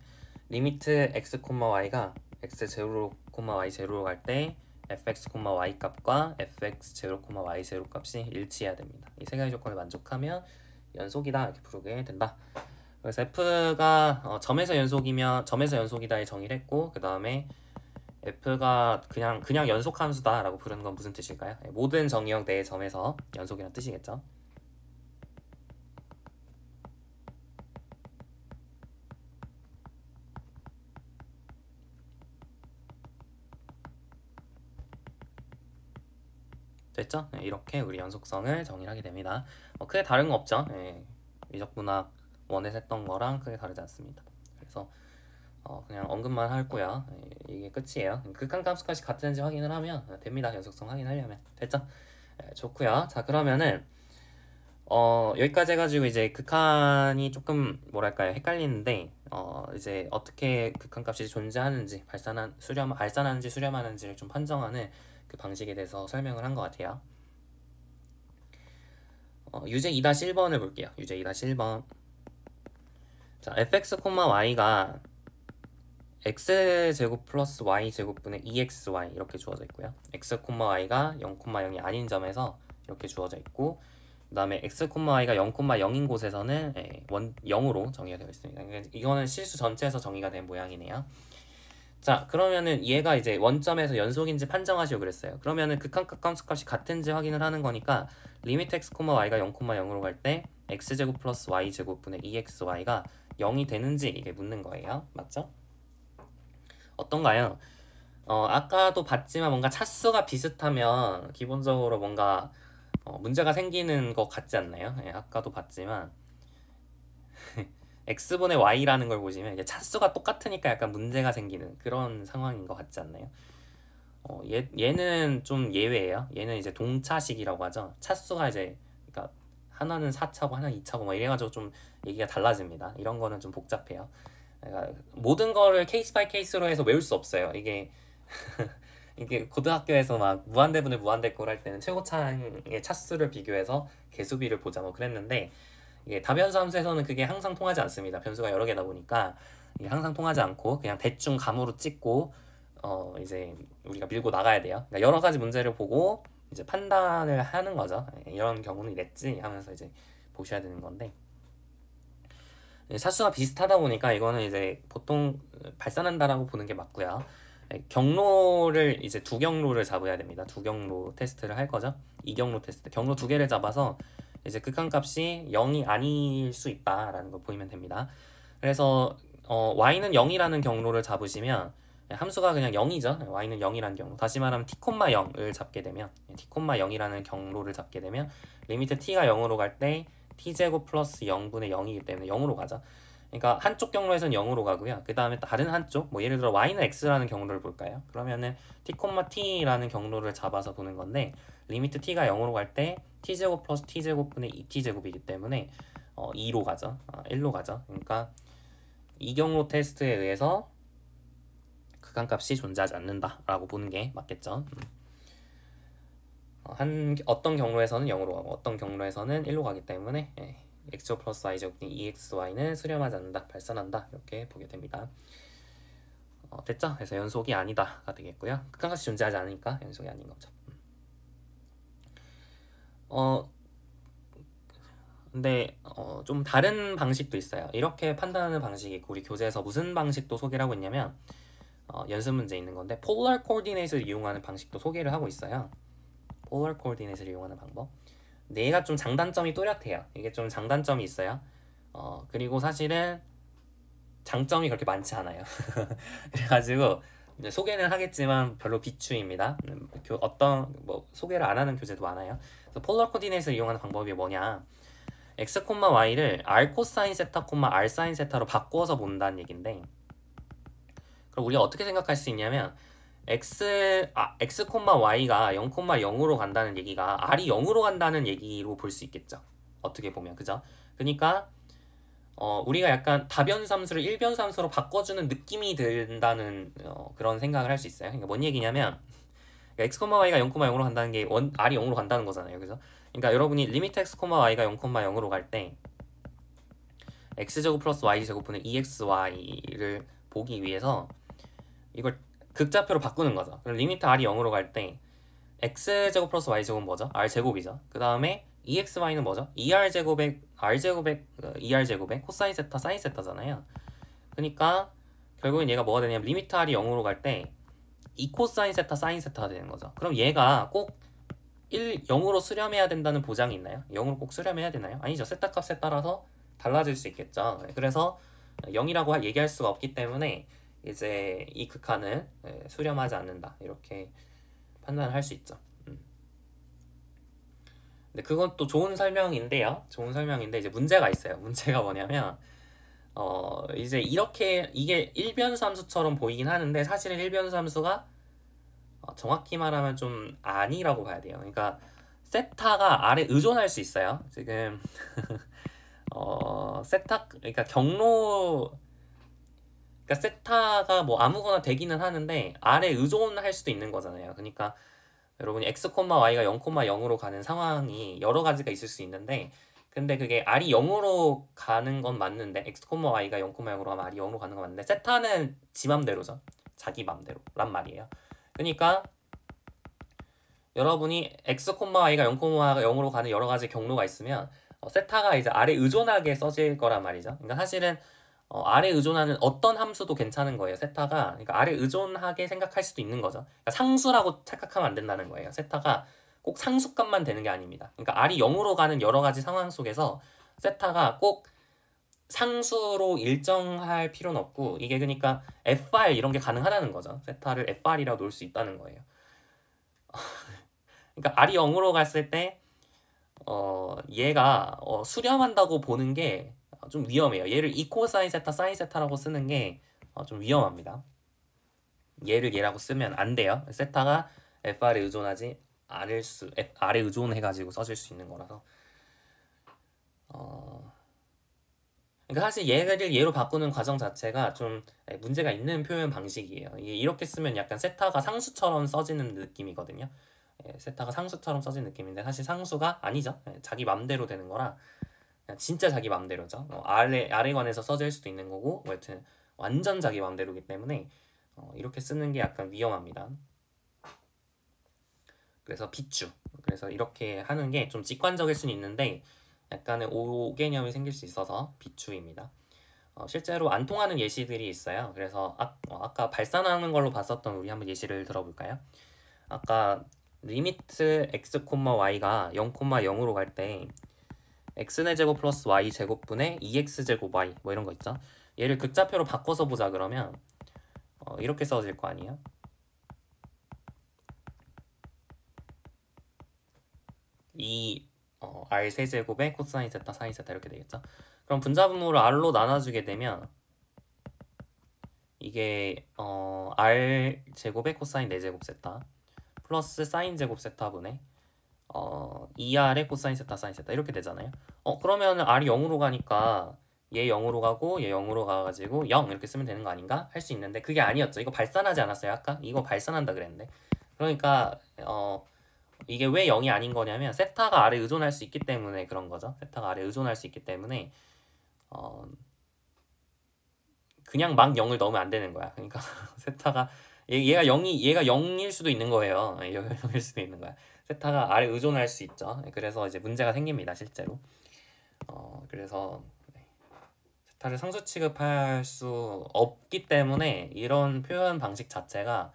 리미트 x, y가 x0, y0로 갈 때 fx, y 값과 fx0, y0 값이 일치해야 됩니다. 이 세 가지 조건을 만족하면 연속이다 이렇게 부르게 된다. 그래서 f가 점에서 연속이다의 정의를 했고, 그 다음에 f가 그냥 연속 함수다 라고 부르는 건 무슨 뜻일까요? 모든 정의역 내의 점에서 연속이라는 뜻이겠죠. 됐죠? 네, 이렇게 우리 연속성을 정의를 하게 됩니다. 크게 다른 거 없죠? 네, 미적분학 원에서 했던 거랑 크게 다르지 않습니다. 그래서 그냥 언급만 할 거야. 네, 이게 끝이에요. 극한함수까지 같은지 확인을 하면 됩니다. 연속성 확인하려면. 됐죠? 네, 좋고요. 자, 그러면은 여기까지 해가지고 이제 극한이 조금 뭐랄까요 헷갈리는데 이제 어떻게 극한값이 존재하는지 발산하는지 수렴하는지를 좀 판정하는 그 방식에 대해서 설명을 한 것 같아요. 유제 2-1번을 볼게요. 유제 2-1번. 자, fx, y가 x제곱 플러스 y제곱분의 2xy 이렇게 주어져 있고요. x, y가 0, 0이 아닌 점에서 이렇게 주어져 있고, 그 다음에 x, y가 0, 0인 곳에서는 0으로 정의가 되어 있습니다. 그러니까 이거는 실수 전체에서 정의가 된 모양이네요. 자, 그러면은 얘가 이제 원점에서 연속인지 판정하시오 그랬어요. 그러면은 극한값 함수값이 같은지 확인을 하는 거니까 리미트 x, y가 0, 0으로 갈 때 x제곱 플러스 y제곱분의 2xy가 0이 되는지 이게 묻는 거예요. 맞죠? 어떤가요? 아까도 봤지만 뭔가 차수가 비슷하면 기본적으로 뭔가 문제가 생기는 것 같지 않나요? 예, 아까도 봤지만 x분의 y라는 걸 보시면 이제 차수가 똑같으니까 약간 문제가 생기는 그런 상황인 것 같지 않나요? 얘는 좀 예외예요. 얘는 이제 동차식이라고 하죠. 차수가 이제 그러니까 하나는 4차고 하나는 2차고 막 이래가지고 좀 얘기가 달라집니다. 이런 거는 좀 복잡해요. 그러니까 모든 거를 케이스 바이 케이스로 해서 외울 수 없어요. 이게 이게 고등학교에서 막 무한대분의 무한대꼴 할 때는 최고차의 차수를 비교해서 개수비를 보자 뭐 그랬는데 이게 다변수 함수에서는 그게 항상 통하지 않습니다. 변수가 여러 개다 보니까 이게 항상 통하지 않고 그냥 대충 감으로 찍고 이제 우리가 밀고 나가야 돼요. 그러니까 여러 가지 문제를 보고 이제 판단을 하는 거죠. 이런 경우는 이랬지 하면서 이제 보셔야 되는 건데 차수가 비슷하다 보니까 이거는 이제 보통 발산한다라고 보는 게 맞고요. 경로를 이제 두 경로를 잡아야 됩니다. 두 경로 테스트를 할 거죠. 이경로 테스트. 경로 두 개를 잡아서 이제 극한값이 0이 아닐 수 있다라는 걸 보이면 됩니다. 그래서 y는 0이라는 경로를 잡으시면 함수가 그냥 0이죠. y는 0이라는 경로. 다시 말하면 t,0을 잡게 되면 t,0이라는 경로를 잡게 되면 리미트 t가 0으로 갈 때 t제곱 플러스 0분의 0이기 때문에 0으로 가죠. 그러니까 한쪽 경로에서는 0으로 가고요. 그 다음에 다른 한쪽, 뭐 예를 들어 y는 x라는 경로를 볼까요? 그러면은 t,t라는 경로를 잡아서 보는 건데 리미트 t가 0으로 갈 때 t제곱 플러스 t제곱분의 2t제곱이기 때문에 2로 가죠. 1로 가죠. 그러니까 이경로 테스트에 의해서 극한값이 존재하지 않는다라고 보는 게 맞겠죠. 어떤 경로에서는 0으로 가고 어떤 경로에서는 1로 가기 때문에 x제곱 플러스 y제곱분의 2xy는 수렴하지 않는다, 발산한다 이렇게 보게 됩니다. 됐죠? 그래서 연속이 아니다가 되겠고요. 극한값이 존재하지 않으니까 연속이 아닌 거죠. 근데 좀 다른 방식도 있어요. 이렇게 판단하는 방식이 있고 우리 교재에서 무슨 방식도 소개를 하고 있냐면 연습 문제 있는 건데 폴라 코디네이트를 이용하는 방식도 소개를 하고 있어요. 폴라 코디네이트를 이용하는 방법. 근데 얘가 좀 장단점이 또렷해요. 이게 좀 장단점이 있어요. 그리고 사실은 장점이 그렇게 많지 않아요. 그래가지고 이제 소개는 하겠지만 별로 비추입니다. 어떤 뭐 소개를 안 하는 교재도 많아요. 그래서 폴라 코디네이트를 이용하는 방법이 뭐냐? x, y를 r 코사인 세타, r 사인 세타로 바꿔서 본다는 얘긴데 그럼 우리가 어떻게 생각할 수 있냐면 x, y가 0, 0으로 간다는 얘기가 r이 0으로 간다는 얘기로 볼 수 있겠죠. 어떻게 보면 그죠? 그러니까 우리가 약간 다변수 함수를 일변수 함수로 바꿔주는 느낌이 든다는 그런 생각을 할 수 있어요. 그러니까 뭔 얘기냐면 그러니까 x, y가 0, 0으로 간다는 게 r이 0으로 간다는 거잖아요. 그죠? 그러니까 여러분이 리미트 x, y가 0, 0으로 갈 때 x제곱 플러스 y제곱분의 2xy를 보기 위해서 이걸 극좌표로 바꾸는 거죠. 그럼 리미트 r이 0으로 갈 때 x제곱 플러스 y제곱은 뭐죠? r제곱이죠. 그 다음에 2xy는 뭐죠? 2r제곱에 r제곱에 2r제곱에 코사인 세타 사인 세타잖아요. 그러니까 결국엔 얘가 뭐가 되냐면 리미트 r이 0으로 갈 때 2코사인 세타 사인 세타가 되는 거죠. 그럼 얘가 꼭 0으로 수렴해야 된다는 보장이 있나요? 0으로 꼭 수렴해야 되나요? 아니죠. 세타 값에 따라서 달라질 수 있겠죠. 그래서 0이라고 얘기할 수가 없기 때문에 이제 이 극한은 수렴하지 않는다 이렇게 판단을 할 수 있죠. 근데 그건 또 좋은 설명인데요. 좋은 설명인데 이제 문제가 있어요. 문제가 뭐냐면 이제 이렇게 이게 일변수 함수처럼 보이긴 하는데 사실은 일변수 함수가 정확히 말하면 좀 아니라고 봐야 돼요. 그러니까 세타가 R에 의존할 수 있어요. 지금 세타 그러니까 경로 그러니까 세타가 뭐 아무거나 되기는 하는데 R에 의존할 수도 있는 거잖아요. 그러니까 여러분이 x, y가 0, 0으로 가는 상황이 여러 가지가 있을 수 있는데 근데 그게 R이 0으로 가는 건 맞는데 x, y가 0, 0으로 가면 R이 0으로 가는 건 맞는데 세타는 지 맘대로죠. 자기 맘대로란 말이에요. 그러니까 여러분이 x, y가 0, 0으로 가는 여러 가지 경로가 있으면 세타가 이제 R에 의존하게 써질 거란 말이죠. 그러니까 사실은 R에 의존하는 어떤 함수도 괜찮은 거예요. 세타가 그러니까 R에 의존하게 생각할 수도 있는 거죠. 그러니까 상수라고 착각하면 안 된다는 거예요. 세타가 꼭 상수값만 되는 게 아닙니다. 그러니까 R이 0으로 가는 여러 가지 상황 속에서 세타가 꼭 상수로 일정할 필요는 없고 이게 그러니까 FR 이런 게 가능하다는 거죠. 세타를 FR이라고 놓을 수 있다는 거예요. 그러니까 R이 0으로 갔을 때 얘가 수렴한다고 보는 게 좀 위험해요. 얘를 이코사인 세타, 사인 세타라고 쓰는 게 좀 위험합니다. 얘를 얘라고 쓰면 안 돼요. 세타가 FR에 의존하지 않을 수, R에 의존해가지고 써질 수 있는 거라서. 그러니까 사실 얘를 얘로 바꾸는 과정 자체가 좀 문제가 있는 표현 방식이에요. 이렇게 쓰면 약간 세타가 상수처럼 써지는 느낌이거든요. 세타가 상수처럼 써진 느낌인데 사실 상수가 아니죠. 자기 맘대로 되는 거라 진짜 자기 맘대로죠. 아래 관에서 써질 수도 있는 거고 뭐 여튼 완전 자기 맘대로기 때문에 이렇게 쓰는 게 약간 위험합니다. 그래서 비추. 그래서 이렇게 하는 게 좀 직관적일 수는 있는데 약간의 오개념이 생길 수 있어서 비추입니다. 실제로 안 통하는 예시들이 있어요. 그래서 아까 발산하는 걸로 봤었던 우리 한번 예시를 들어볼까요? 아까 리미트 x, y가 0, 0으로 갈 때 x의 제곱 플러스 y 제곱분의 2x 제곱 y 뭐 이런 거 있죠. 얘를 극좌표로 바꿔서 보자 그러면 이렇게 써질 거 아니에요. 이 r 세제곱에 코사인 세타 사인 세타 이렇게 되겠죠. 그럼 분자분모를 r로 나눠주게 되면 이게 r 제곱에 코사인 4제곱 세타 플러스 사인 제곱 세타분의 2r의 코사인 세타 사인 세타 이렇게 되잖아요. 그러면 r이 0으로 가니까 얘 0으로 가고 얘 0으로 가가지고 0 이렇게 쓰면 되는 거 아닌가? 할 수 있는데 그게 아니었죠. 이거 발산하지 않았어요 아까? 이거 발산한다 그랬는데 그러니까 이게 왜 0이 아닌 거냐면 세타가 R에 의존할 수 있기 때문에 그런 거죠. 세타가 R에 의존할 수 있기 때문에 그냥 막 0을 넣으면 안 되는 거야. 그러니까 세타가 얘가 0일 수도 있는 거예요. 0일 수도 있는 거야. 세타가 R에 의존할 수 있죠. 그래서 이제 문제가 생깁니다. 실제로. 그래서 세타를 상수 취급할 수 없기 때문에 이런 표현 방식 자체가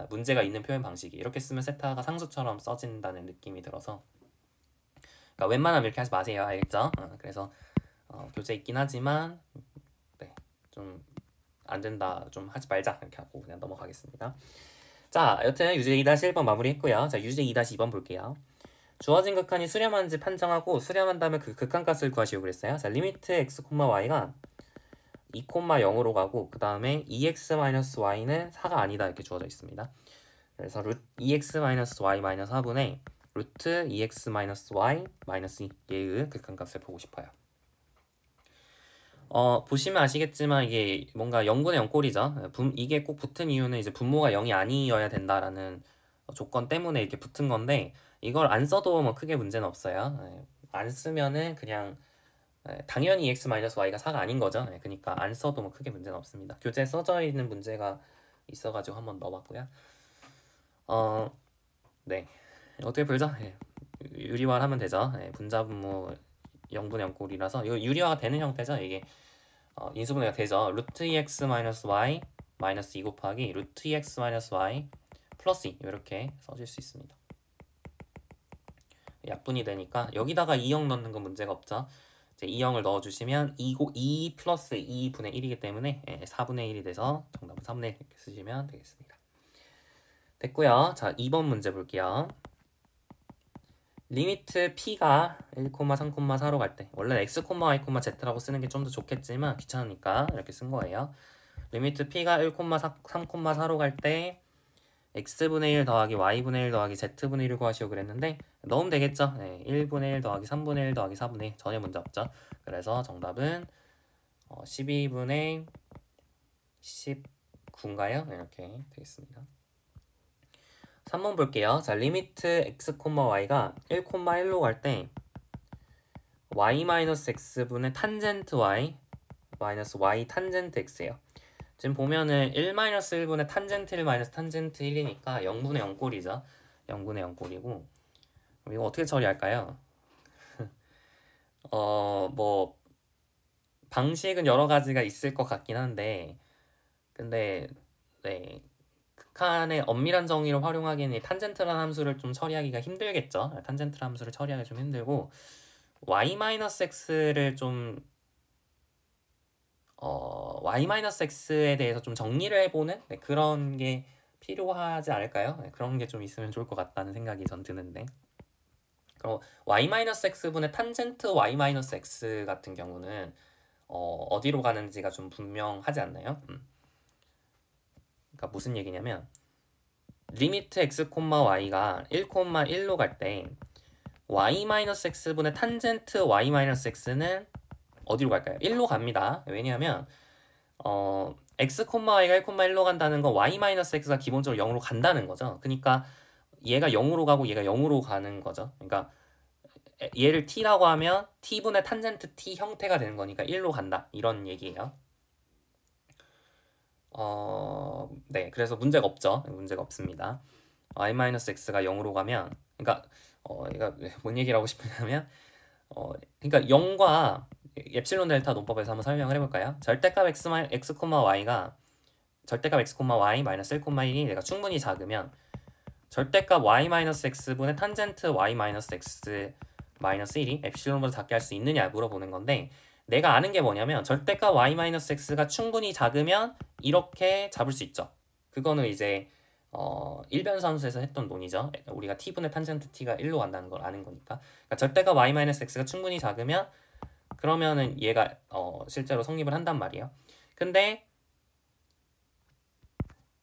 문제가 있는 표현 방식이 이렇게 쓰면 세타가 상수처럼 써진다는 느낌이 들어서 그러니까 웬만하면 이렇게 하지 마세요. 알겠죠? 그래서 교재 있긴 하지만 네, 좀 안 된다. 좀 하지 말자. 이렇게 하고 그냥 넘어가겠습니다. 자, 여튼 유제 2-1번 마무리했고요. 자, 유제 2-2번 볼게요. 주어진 극한이 수렴한지 판정하고 수렴한 다음에 그 극한값을 구하시오 그랬어요. 자, 리미트 x, y가 2, 0으로 가고 그 다음에 2x-y는 4가 아니다 이렇게 주어져 있습니다. 그래서 루트 2x-y-4분의 루트 2x-y-2 얘의 극한값을 보고 싶어요. 보시면 아시겠지만 이게 뭔가 0분의 0꼴이죠. 이게 꼭 붙은 이유는 이제 분모가 0이 아니어야 된다라는 조건 때문에 이렇게 붙은 건데 이걸 안 써도 뭐 크게 문제는 없어요. 안 쓰면은 그냥 당연히 x-y가 4가 아닌 거죠. 그러니까 안 써도 뭐 크게 문제는 없습니다. 교재에 써져 있는 문제가 있어가지고 한번 넣어봤고요. 네, 어떻게 풀죠? 유리화를 하면 되죠. 분자분모 0분의 0꼴이라서 이거 유리화가 되는 형태죠. 이게 인수분해가 되죠. 루트 2x-y 마이너스 2 곱하기 루트 2x-y 플러스 2 이렇게 써질 수 있습니다. 약분이 되니까 여기다가 2영 넣는 건 문제가 없죠. 이제 2영을 넣어주시면 2 플러스 2분의 1이기 때문에 4분의 1이 돼서 정답은 3분의 1 이렇게 쓰시면 되겠습니다. 됐고요. 자, 2번 문제 볼게요. 리미트 p가 1, 3, 4로 갈 때 원래 x, y, z라고 쓰는 게 좀 더 좋겠지만 귀찮으니까 이렇게 쓴 거예요. 리미트 p가 1, 3, 4로 갈 때 x분의 1 더하기 y분의 1 더하기 z분의 1을 구하시오 그랬는데 넣으면 되겠죠. 네, 1분의 1 더하기 3분의 1 더하기 4분의 1 전혀 문제 없죠. 그래서 정답은 12분의 19인가요? 이렇게 되겠습니다. 3번 볼게요. 자, 리미트 x, y가 1, 1로 갈 때 y-x분의 탄젠트 y 마이너스 y 탄젠트 x예요. 지금 보면은 1-1분의 탄젠트 1 마이너스 탄젠트 1이니까 0분의 0꼴이죠. 0분의 0꼴이고 이거 어떻게 처리할까요? 뭐 방식은 여러 가지가 있을 것 같긴 한데 근데 네 극한의 엄밀한 정의를 활용하기에는 탄젠트라는 함수를 좀 처리하기가 힘들겠죠. 탄젠트라는 함수를 처리하기 좀 힘들고 y-x를 좀 y-x에 대해서 좀 정리를 해보는 그런 게 필요하지 않을까요? 그런 게 좀 있으면 좋을 것 같다는 생각이 전 드는데 그럼 y-x분의 탄젠트 y-x 같은 경우는 어디로 가는지가 좀 분명하지 않나요? 그러니까 무슨 얘기냐면 리미트 x, y가 1, 1로 갈 때 y-x분의 탄젠트 y-x는 어디로 갈까요? 1로 갑니다. 왜냐하면 x, y가 1, 1로 간다는 건 y-x가 기본적으로 0으로 간다는 거죠. 그러니까 얘가 0으로 가고 얘가 0으로 가는 거죠. 그러니까 얘를 t라고 하면 t분의 탄젠트 t 형태가 되는 거니까 1로 간다. 이런 얘기예요. 네, 그래서 문제가 없죠. 문제가 없습니다. y-x가 0으로 가면 그러니까 얘가 뭔 얘기를 하고 싶으냐면 그러니까 0과 엡실론 델타 논법에서 한번 설명을 해볼까요? 절대값 x, y가 절대값 x, y 마이너스 1, 1이 내가 충분히 작으면 절대값 y-x분의 탄젠트 y-x 마이너스 1이 엡실론보다 작게 할 수 있느냐 물어보는 건데 내가 아는 게 뭐냐면 절대값 y-x가 충분히 작으면 이렇게 잡을 수 있죠. 그거는 이제 일변수함수에서 했던 논이죠. 우리가 t분의 탄젠트 t가 1로 간다는 걸 아는 거니까. 그러니까 절대값 y-x가 충분히 작으면 그러면은 얘가 실제로 성립을 한단 말이에요. 근데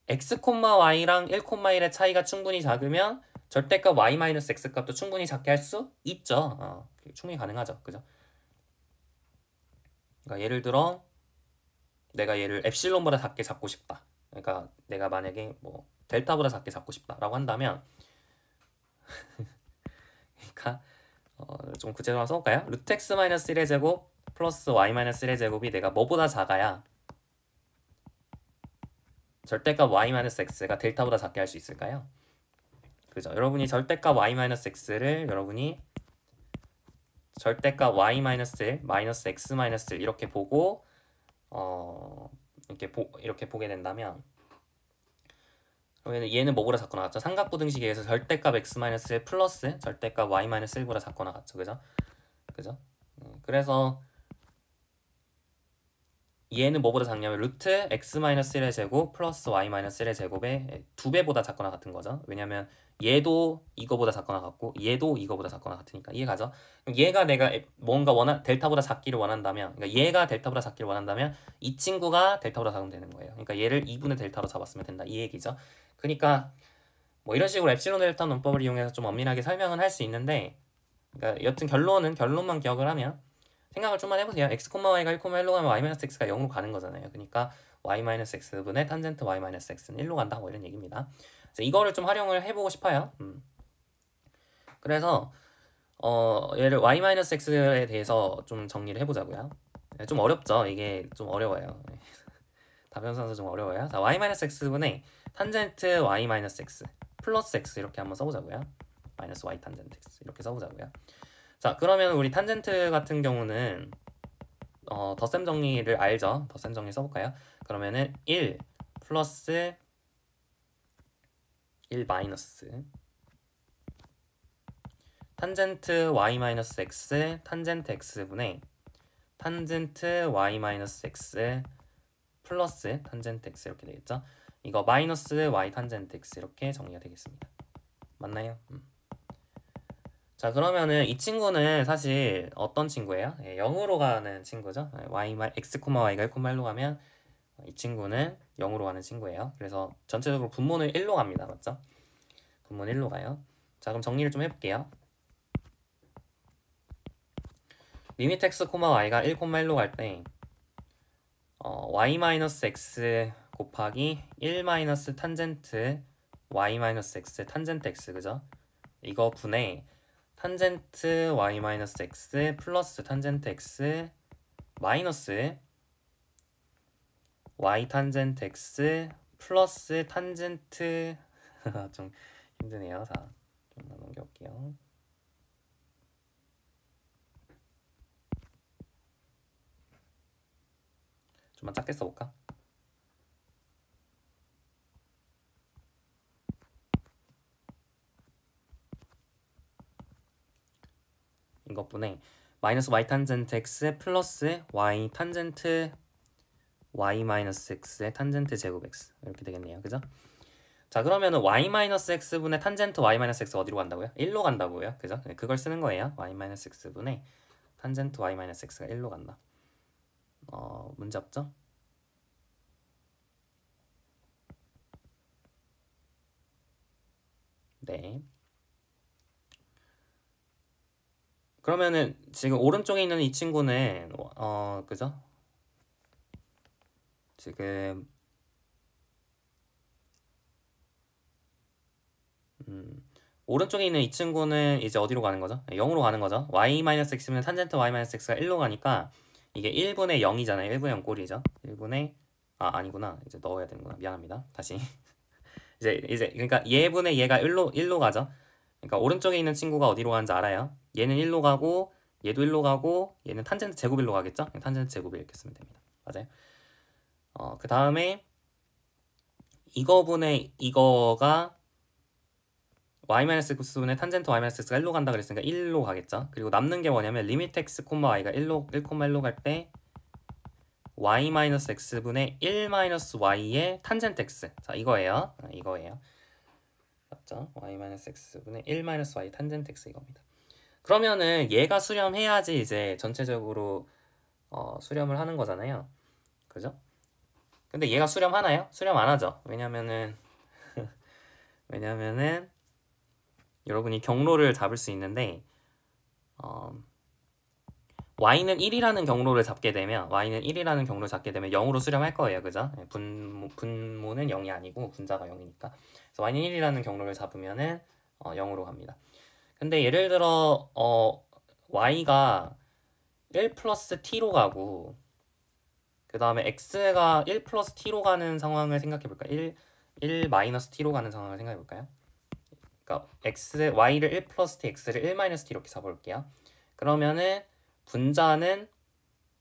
x, y랑 1, 1의 차이가 충분히 작으면 절대값 y-x 값도 충분히 작게 할 수 있죠. 충분히 가능하죠. 그죠? 그러니까 예를 들어 내가 얘를 엡실론보다 작게 잡고 싶다. 그러니까 내가 만약에 뭐 델타보다 작게 잡고 싶다라고 한다면 그러니까 좀 구체적으로 한번 써볼까요? 루트 x 마이너스 1의 제곱 플러스 y 마이너스 1의 제곱이 내가 뭐보다 작아야 절대값 y 마이너스 x가 델타보다 작게 할 수 있을까요? 그죠? 여러분이 절대값 y 마이너스 x를 여러분이 절대값 y 마이너스 1 마이너스 x 마이너스 1 이렇게 보고 이렇게 보게 된다면 그러면 얘는 뭐보다 작고 나갔죠? 삼각부등식에 의해서 절대값 x-1 플러스 절대값 y-1보다 작고 나갔죠. 그죠? 그죠? 그래서 얘는 뭐보다 작냐면 루트 x-1의 제곱 플러스 y-1의 제곱의 2배보다 작거나 같은 거죠. 왜냐면 얘도 이거보다 작거나 같고 얘도 이거보다 작거나 같으니까 이해가죠? 얘가 내가 뭔가 델타보다 작기를 원한다면 그러니까 얘가 델타보다 작기를 원한다면 이 친구가 델타보다 작으면 되는 거예요. 그러니까 얘를 2분의 델타로 잡았으면 된다. 이 얘기죠. 그러니까 뭐 이런 식으로 엡실론 델타 논법을 이용해서 좀 엄밀하게 설명은 할 수 있는데 그러니까 여튼 결론만 기억을 하면 생각을 좀만 해보세요. x, y가 1, 1로 가면 y-x가 0으로 가는 거잖아요. 그러니까 y-x분의 탄젠트 y-x는 1로 간다 뭐 이런 얘기입니다. 이거를 좀 활용을 해보고 싶어요. 그래서 얘를 y-x에 대해서 좀 정리를 해보자고요. 좀 어렵죠. 이게 좀 어려워요. 다변수함수 좀 어려워요. 자, y-x분의 탄젠트 y-x 플러스 x 이렇게 한번 써보자고요. 마이너스 y 탄젠트 x 이렇게 써보자고요. 자, 그러면 우리 탄젠트 같은 경우는 덧셈 정리를 알죠? 덧셈 정리 써볼까요? 그러면은 1 플러스 1 마이너스 탄젠트 y-x 탄젠트 x분의 탄젠트 y-x 플러스 탄젠트 x 이렇게 되겠죠? 이거 마이너스 y 탄젠트 x 이렇게 정리가 되겠습니다. 맞나요? 자, 그러면은 이 친구는 사실 어떤 친구예요? 0으로 가는 친구죠. x, y가 1, 1로 가면 이 친구는 0으로 가는 친구예요. 그래서 전체적으로 분모는 1로 갑니다. 맞죠? 분모는 1로 가요. 자, 그럼 정리를 좀 해볼게요. 리미트 x, y가 1, 1로 갈 때 y-x 곱하기 1 탄젠트 y-x 탄젠트 x 그죠? 이거 분의 탄젠트 y-x 플러스 탄젠트 x 마이너스 y 탄젠트 x 플러스 탄젠트 좀 힘드네요. 자, 좀만 넘겨볼게요. 좀만 작게 써볼까? 이것분에 마이너스 y 탄젠트 x 플러스 y 탄젠트 y 마이너스 x의 탄젠트 제곱 x 이렇게 되겠네요. 그죠? 자, 그러면은 y 마이너스 x분의 탄젠트 y 마이너스 x 어디로 간다고요? 1로 간다고요. 그죠? 그걸 쓰는 거예요. y 마이너스 x분의 탄젠트 y 마이너스 x가 1로 간다. 문제 없죠? 네. 그러면은 지금 오른쪽에 있는 이 친구는 그죠? 지금 오른쪽에 있는 이 친구는 이제 어디로 가는 거죠? 0으로 가는 거죠. y-x면 탄젠트 y-x가 1로 가니까 이게 1분의 0이잖아요. 1분의 0 꼴이죠. 1분의 아니구나. 이제 넣어야 되는구나. 미안합니다. 다시. 이제 그러니까 얘분의 얘가 1로 가죠. 그러니까 오른쪽에 있는 친구가 어디로 가는지 알아요. 얘는 1로 가고 얘도 1로 가고 얘는 탄젠트 제곱 1로 가겠죠? 탄젠트 제곱 이렇게 쓰면 됩니다. 맞아요. 그 다음에 이거분의 이거가 y-x분의 탄젠트 y-x가 1로 간다 그랬으니까 1로 가겠죠. 그리고 남는 게 뭐냐면 리미트 x, y가 1,1로 갈 때 y-x분의 1-y의 탄젠트 x. 자, 이거예요. 이거예요. 맞죠? y-x분의 1-y 탄젠트 x 이겁니다. 그러면은 얘가 수렴해야지 이제 전체적으로 수렴을 하는 거잖아요. 그죠? 근데 얘가 수렴하나요? 수렴 안 하죠. 왜냐면은 여러분이 경로를 잡을 수 있는데 y는 1이라는 경로를 잡게 되면 0으로 수렴할 거예요. 그죠? 분모는 0이 아니고 분자가 0이니까. 그래서 y는 1이라는 경로를 잡으면은 0으로 갑니다. 근데 예를 들어 y가 1 플러스 t로 가고 그 다음에 x가 1 플러스 t로 가는 상황을 생각해 볼까요? 1 마이너스 t로 가는 상황을 생각해 볼까요? 그러니까 y를 1 플러스 t, x를 1 마이너스 t 이렇게 잡아볼게요. 그러면은 분자는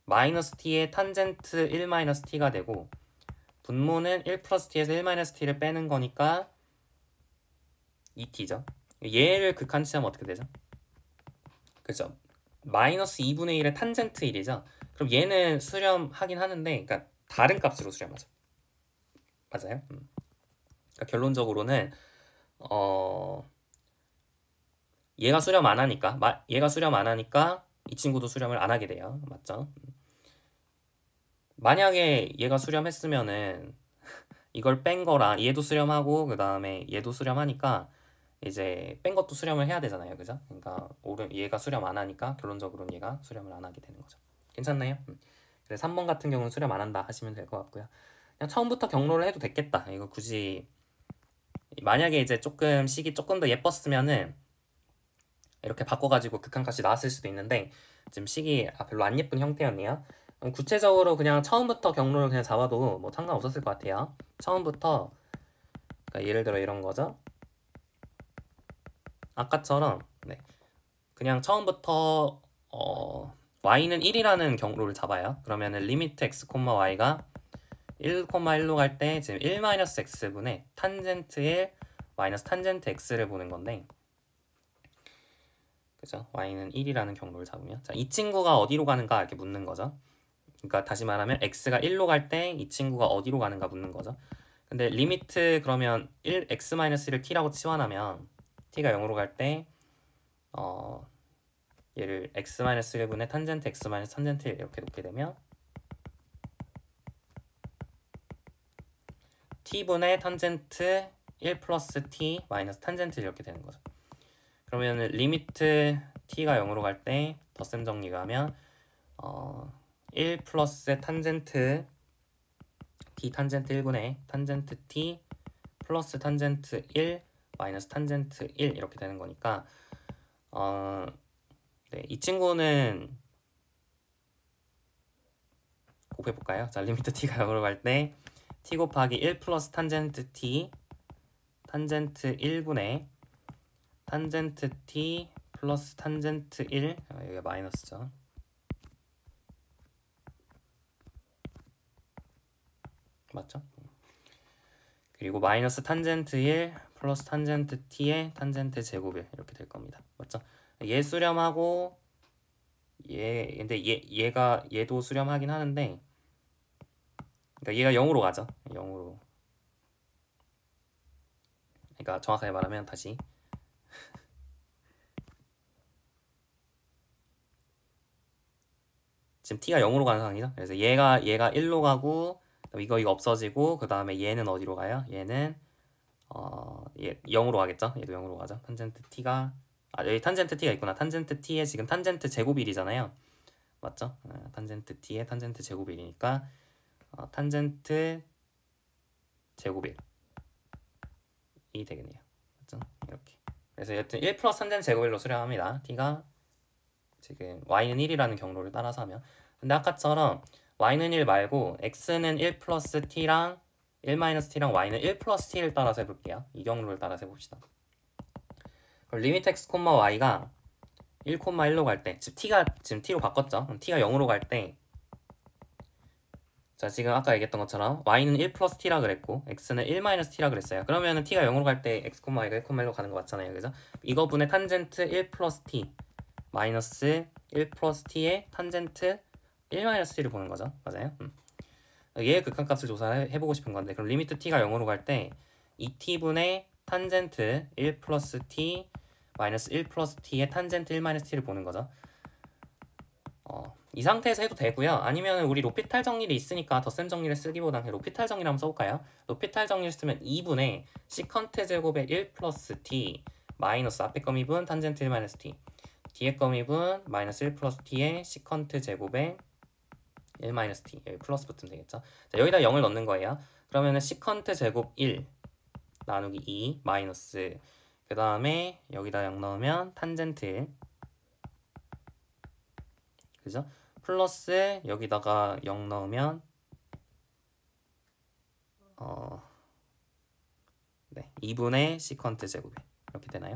마이너스 t의 탄젠트 1 마이너스 t가 되고 분모는 1 플러스 t에서 1 마이너스 t를 빼는 거니까 2t죠. 얘를 극한치하면 어떻게 되죠? 그죠? 마이너스 2분의 1의 탄젠트 1이죠. 그럼 얘는 수렴하긴 하는데 그러니까 다른 값으로 수렴하죠. 맞아요? 그러니까 결론적으로는 얘가 수렴 안 하니까 이 친구도 수렴을 안 하게 돼요. 맞죠? 만약에 얘가 수렴했으면은 이걸 뺀 거랑 얘도 수렴하고 그 다음에 얘도 수렴하니까 이제 뺀 것도 수렴을 해야 되잖아요. 그죠? 그러니까 얘가 수렴 안 하니까 결론적으로는 얘가 수렴을 안 하게 되는 거죠. 괜찮나요? 그래서 3번 같은 경우는 수렴 안 한다 하시면 될 것 같고요. 그냥 처음부터 경로를 해도 됐겠다. 이거 굳이 만약에 이제 식이 조금 더 예뻤으면은 이렇게 바꿔가지고 극한값이 나왔을 수도 있는데 지금 식이 별로 안 예쁜 형태였네요. 구체적으로 그냥 처음부터 경로를 그냥 잡아도 뭐 상관없었을 것 같아요. 처음부터 그러니까 예를 들어 이런 거죠. 아까처럼 그냥 처음부터 y는 1이라는 경로를 잡아요. 그러면은 리미트 x, y가 1, 1로 갈 때 지금 1-x분의 탄젠트 1 마이너스 탄젠트 x를 보는 건데 그죠? y는 1이라는 경로를 잡으면 자, 이 친구가 어디로 가는가 이렇게 묻는 거죠. 그러니까 다시 말하면 x가 1로 갈 때 이 친구가 어디로 가는가 묻는 거죠. 근데 리미트 그러면 1x-1을 t라고 치환하면 t가 0으로 갈 때 얘를 x-1분의 탄젠트 x-탄젠트 1 이렇게 놓게 되면 t분의 탄젠트 1 플러스 t 마이너스 탄젠트 이렇게 되는 거죠. 그러면 리미트 t가 0으로 갈 때 덧셈 정리가 하면 1 플러스 탄젠트 t 탄젠트 1분의 탄젠트 t 플러스 탄젠트 1 마이너스 탄젠트 1 이렇게 되는 거니까 네, 이 친구는 곱해볼까요? 자, 리미트 t가 0으로 갈 때 t 곱하기 1 플러스 탄젠트 t 탄젠트 1분의 탄젠트 t 플러스 탄젠트 1 여기가 마이너스죠. 맞죠? 그리고 마이너스 탄젠트 1 플러스 탄젠트 t의 탄젠트 제곱 1 이렇게 될 겁니다. 맞죠? 얘 수렴하고 근데 얘도 수렴하긴 하는데 그러니까 얘가 0으로 가죠. 0으로. 그러니까 정확하게 말하면 다시 지금 t가 0으로 가는 상황이죠. 그래서 얘가 1로 가고 이거 없어지고 그 다음에 얘는 어디로 가요? 얘는 얘 0으로 가겠죠? 얘도 0으로 가죠. 탄젠트 t가 여기 탄젠트 t가 있구나. 탄젠트 t의 지금 탄젠트 제곱 1이잖아요. 맞죠? 탄젠트 t의 탄젠트 제곱 1이니까 탄젠트 제곱 1이 되겠네요. 맞죠? 이렇게. 그래서 여튼 1 플러스 탄젠트 제곱 1로 수렴합니다. t가 지금 y는 1이라는 경로를 따라서 하면. 근데 아까처럼 y는 1 말고 x는 1 플러스 t랑 1 마이너스 t랑 y는 1 플러스 t를 따라서 해볼게요. 이 경로를 따라서 해봅시다. 그럼 리미트 x, y가 1, 1로 갈 때, t가 지금 t로 바꿨죠? 그럼 t가 0으로 갈 때, 자, 지금 아까 얘기했던 것처럼 y는 1 플러스 t라 그랬고 x는 1 마이너스 t라 그랬어요. 그러면은 t가 0으로 갈 때 x, y가 1, 1로 가는 거 맞잖아요. 그죠? 이거 분의 탄젠트 1 플러스 t 마이너스 1 플러스 t의 탄젠트 1 마이너스 t를 보는 거죠. 맞아요? 얘의 극한값을 조사해보고 싶은 건데 그럼 리미트 t가 0으로 갈 때 2t분의 탄젠트 1 플러스 t 마이너스 1 플러스 t의 탄젠트 1 마이너스 t를 보는 거죠. 이 상태에서 해도 되고요. 아니면 우리 로피탈 정리를 있으니까 덧셈 정리를 쓰기보다는 로피탈 정리를 한번 써볼까요? 로피탈 정리를 쓰면 2분의 시컨트 제곱의 1 플러스 t 마이너스 앞에 거 미분 탄젠트 1 마이너스 t 뒤에 거 미분 마이너스 1 플러스 t의 시컨트 제곱의 1 마이너스 t 여기 플러스 붙으면 되겠죠. 자, 여기다 0을 넣는 거예요. 그러면은 시컨트 제곱 1 나누기 2 마이너스 그 다음에 여기다 0 넣으면 탄젠트 1 그죠? 플러스 여기다가 0 넣으면 네 2분의 시컨트 제곱이 이렇게 되나요?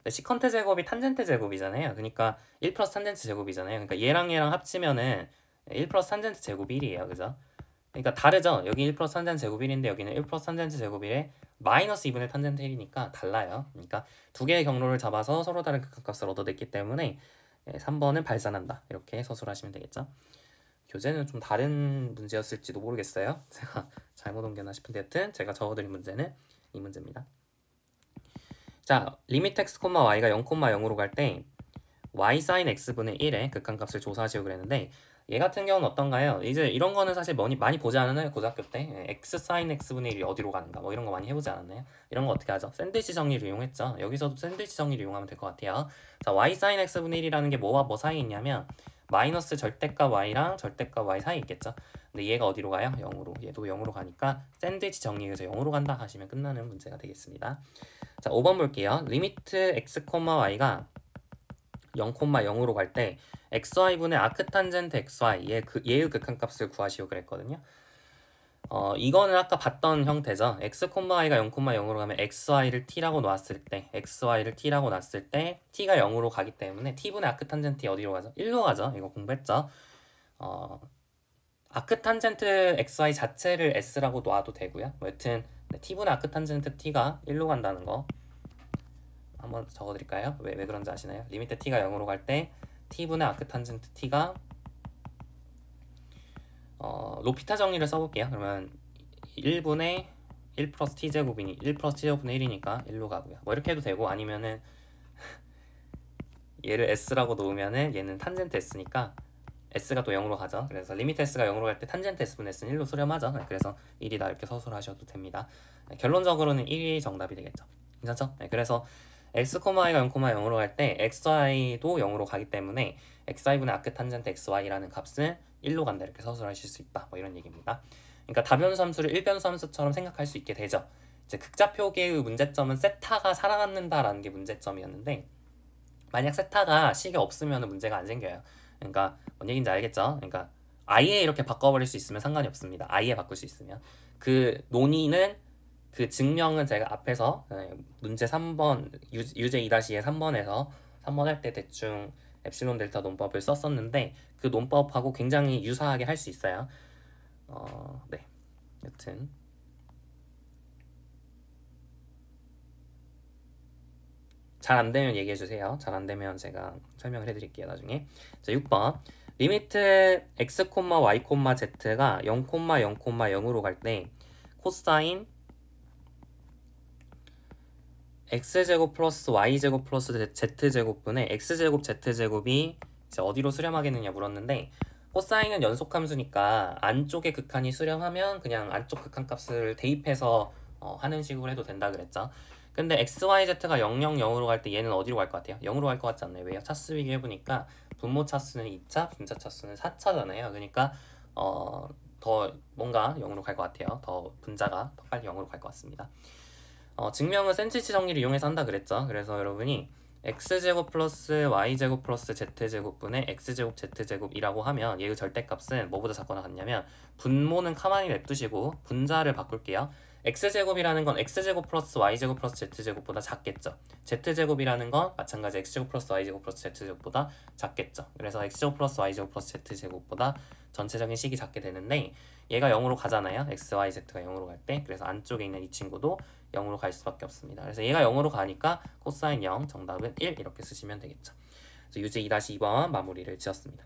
시컨트 제곱이 탄젠트 제곱이잖아요. 그러니까 1 플러스 탄젠트 제곱이잖아요. 그러니까 얘랑 합치면은 1 플러스 탄젠트 제곱 1이에요. 그죠? 그러니까 다르죠? 여기 1 플러스 탄젠트 제곱 1인데 여기는 1 플러스 탄젠트 제곱 1에 마이너스 2분의 탄젠트 1이니까 달라요. 그러니까 두 개의 경로를 잡아서 서로 다른 극한값을 얻어냈기 때문에 3번은 발산한다. 이렇게 서술하시면 되겠죠? 교재는 좀 다른 문제였을지도 모르겠어요. 제가 잘못 옮겼나 싶은데 여튼 제가 적어드린 문제는 이 문제입니다. 자, 리미트 x, y가 0, 0으로 갈 때 y sin x분의 1의 극한값을 조사하시고 그랬는데 얘 같은 경우는 어떤가요? 이제 이런 거는 사실 많이 보지 않았나요? 고등학교 때 x sin x분의 1이 어디로 가는가 뭐 이런 거 많이 해보지 않았나요? 이런 거 어떻게 하죠? 샌드위치 정리를 이용했죠. 여기서도 샌드위치 정리를 이용하면 될 것 같아요. 자, y sin x분의 1이라는 게 뭐와 뭐 사이에 있냐면 마이너스 절대값 y랑 절대값 y 사이에 있겠죠. 근데 얘가 어디로 가요? 0으로. 얘도 0으로 가니까 샌드위치 정리해서 0으로 간다 하시면 끝나는 문제가 되겠습니다. 자, 5번 볼게요. 리미트 x, y가 0, 0으로 갈 때 xy분의 아크탄젠트 xy 얘의 극한값을 구하시오 그랬거든요. 이거는 아까 봤던 형태죠. x, y가 0, 0으로 가면 xy를 t라고 놨을 때 t가 0으로 가기 때문에 t분의 아크탄젠트 어디로 가죠? 1로 가죠. 이거 공부했죠. 아크탄젠트 xy 자체를 s라고 놔도 되고요. 여튼 t분의 아크탄젠트 t가 1로 간다는 거 한번 적어드릴까요? 왜 그런지 아시나요? 리미트 t가 0으로 갈 때 t분의 아크탄젠트 t가 로피타 정리를 써볼게요. 그러면 1분의 1 플러스 t제곱이니 1 플러스 t제곱분의 1이니까 1로 가고요. 뭐 이렇게 해도 되고 아니면은 얘를 s라고 놓으면은 얘는 탄젠트 s니까 s가 또 0으로 가죠. 그래서 리미트 s가 0으로 갈 때 탄젠트 s분의 s는 1로 수렴하죠. 네, 그래서 1이다 이렇게 서술하셔도 됩니다. 네, 결론적으로는 1이 정답이 되겠죠. 괜찮죠? 네, 그래서 x, y가 0, 0으로 갈 때 xy도 0으로 가기 때문에 xi분의 아크 탄젠트 xy라는 값은 1로 간다 이렇게 서술하실 수 있다. 뭐 이런 얘기입니다. 그러니까 다변수 함수를 일변수 함수처럼 생각할 수 있게 되죠. 이제 극좌표계의 문제점은 세타가 살아남는다라는 게 문제점이었는데 만약 세타가 식이 없으면 문제가 안 생겨요. 그러니까 뭔 얘기인지 알겠죠? 그러니까 아예 이렇게 바꿔버릴 수 있으면 상관이 없습니다. 아예 바꿀 수 있으면 그 논의는 그 증명은 제가 앞에서 문제 3번 유제 2-2의 3번에서 3번 할 때 대충 엡실론 델타 논법을 썼었는데 그 논법하고 굉장히 유사하게 할 수 있어요. 네. 여튼 잘 안되면 얘기해주세요. 잘 안되면 제가 설명을 해드릴게요. 나중에. 자, 6번 리미트 x, y, z가 0, 0, 0으로 갈 때 코사인 x제곱 플러스 y제곱 플러스 z제곱분의 x제곱 z제곱이 이제 어디로 수렴하겠느냐 물었는데 코사인은 연속함수니까 안쪽의 극한이 수렴하면 그냥 안쪽 극한 값을 대입해서 하는 식으로 해도 된다 그랬죠. 근데 xyz가 0, 0, 0으로 갈 때 얘는 어디로 갈 것 같아요? 0으로 갈 것 같지 않나요? 왜요? 차수 비교 해보니까 분모 차수는 2차, 분자 차수는 4차잖아요. 그러니까 더 뭔가 0으로 갈 것 같아요. 더 분자가 더 빨리 0으로 갈 것 같습니다. 증명은 센치치 정리를 이용해서 한다 그랬죠. 그래서 여러분이 x제곱 플러스 y제곱 플러스 z제곱분의 x제곱 z제곱이라고 하면 얘의 절대값은 뭐보다 작거나 같냐면 분모는 가만히 냅두시고 분자를 바꿀게요. x제곱이라는 건 x제곱 플러스 y제곱 플러스 z제곱보다 작겠죠. z제곱이라는 건 마찬가지 x제곱 플러스 y제곱 플러스 z제곱보다 작겠죠. 그래서 x제곱 플러스 y제곱 플러스 z제곱보다 전체적인 식이 작게 되는데 얘가 0으로 가잖아요. x, y, z가 0으로 갈 때. 그래서 안쪽에 있는 이 친구도 0으로 갈 수밖에 없습니다. 그래서 얘가 0으로 가니까 코사인 0, 정답은 1 이렇게 쓰시면 되겠죠. 그래서 유제 2-2번 마무리를 지었습니다.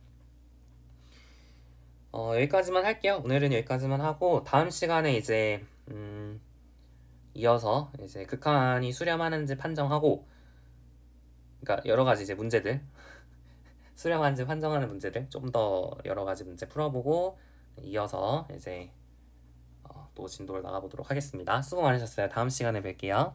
여기까지만 할게요. 오늘은 여기까지만 하고 다음 시간에 이제 이어서 이제 극한이 수렴하는지 판정하고 그러니까 여러 가지 이제 문제들 수렴하는지 판정하는 문제들 좀 더 여러 가지 문제 풀어보고 이어서 이제 또 진도를 나가보도록 하겠습니다. 수고 많으셨어요. 다음 시간에 뵐게요.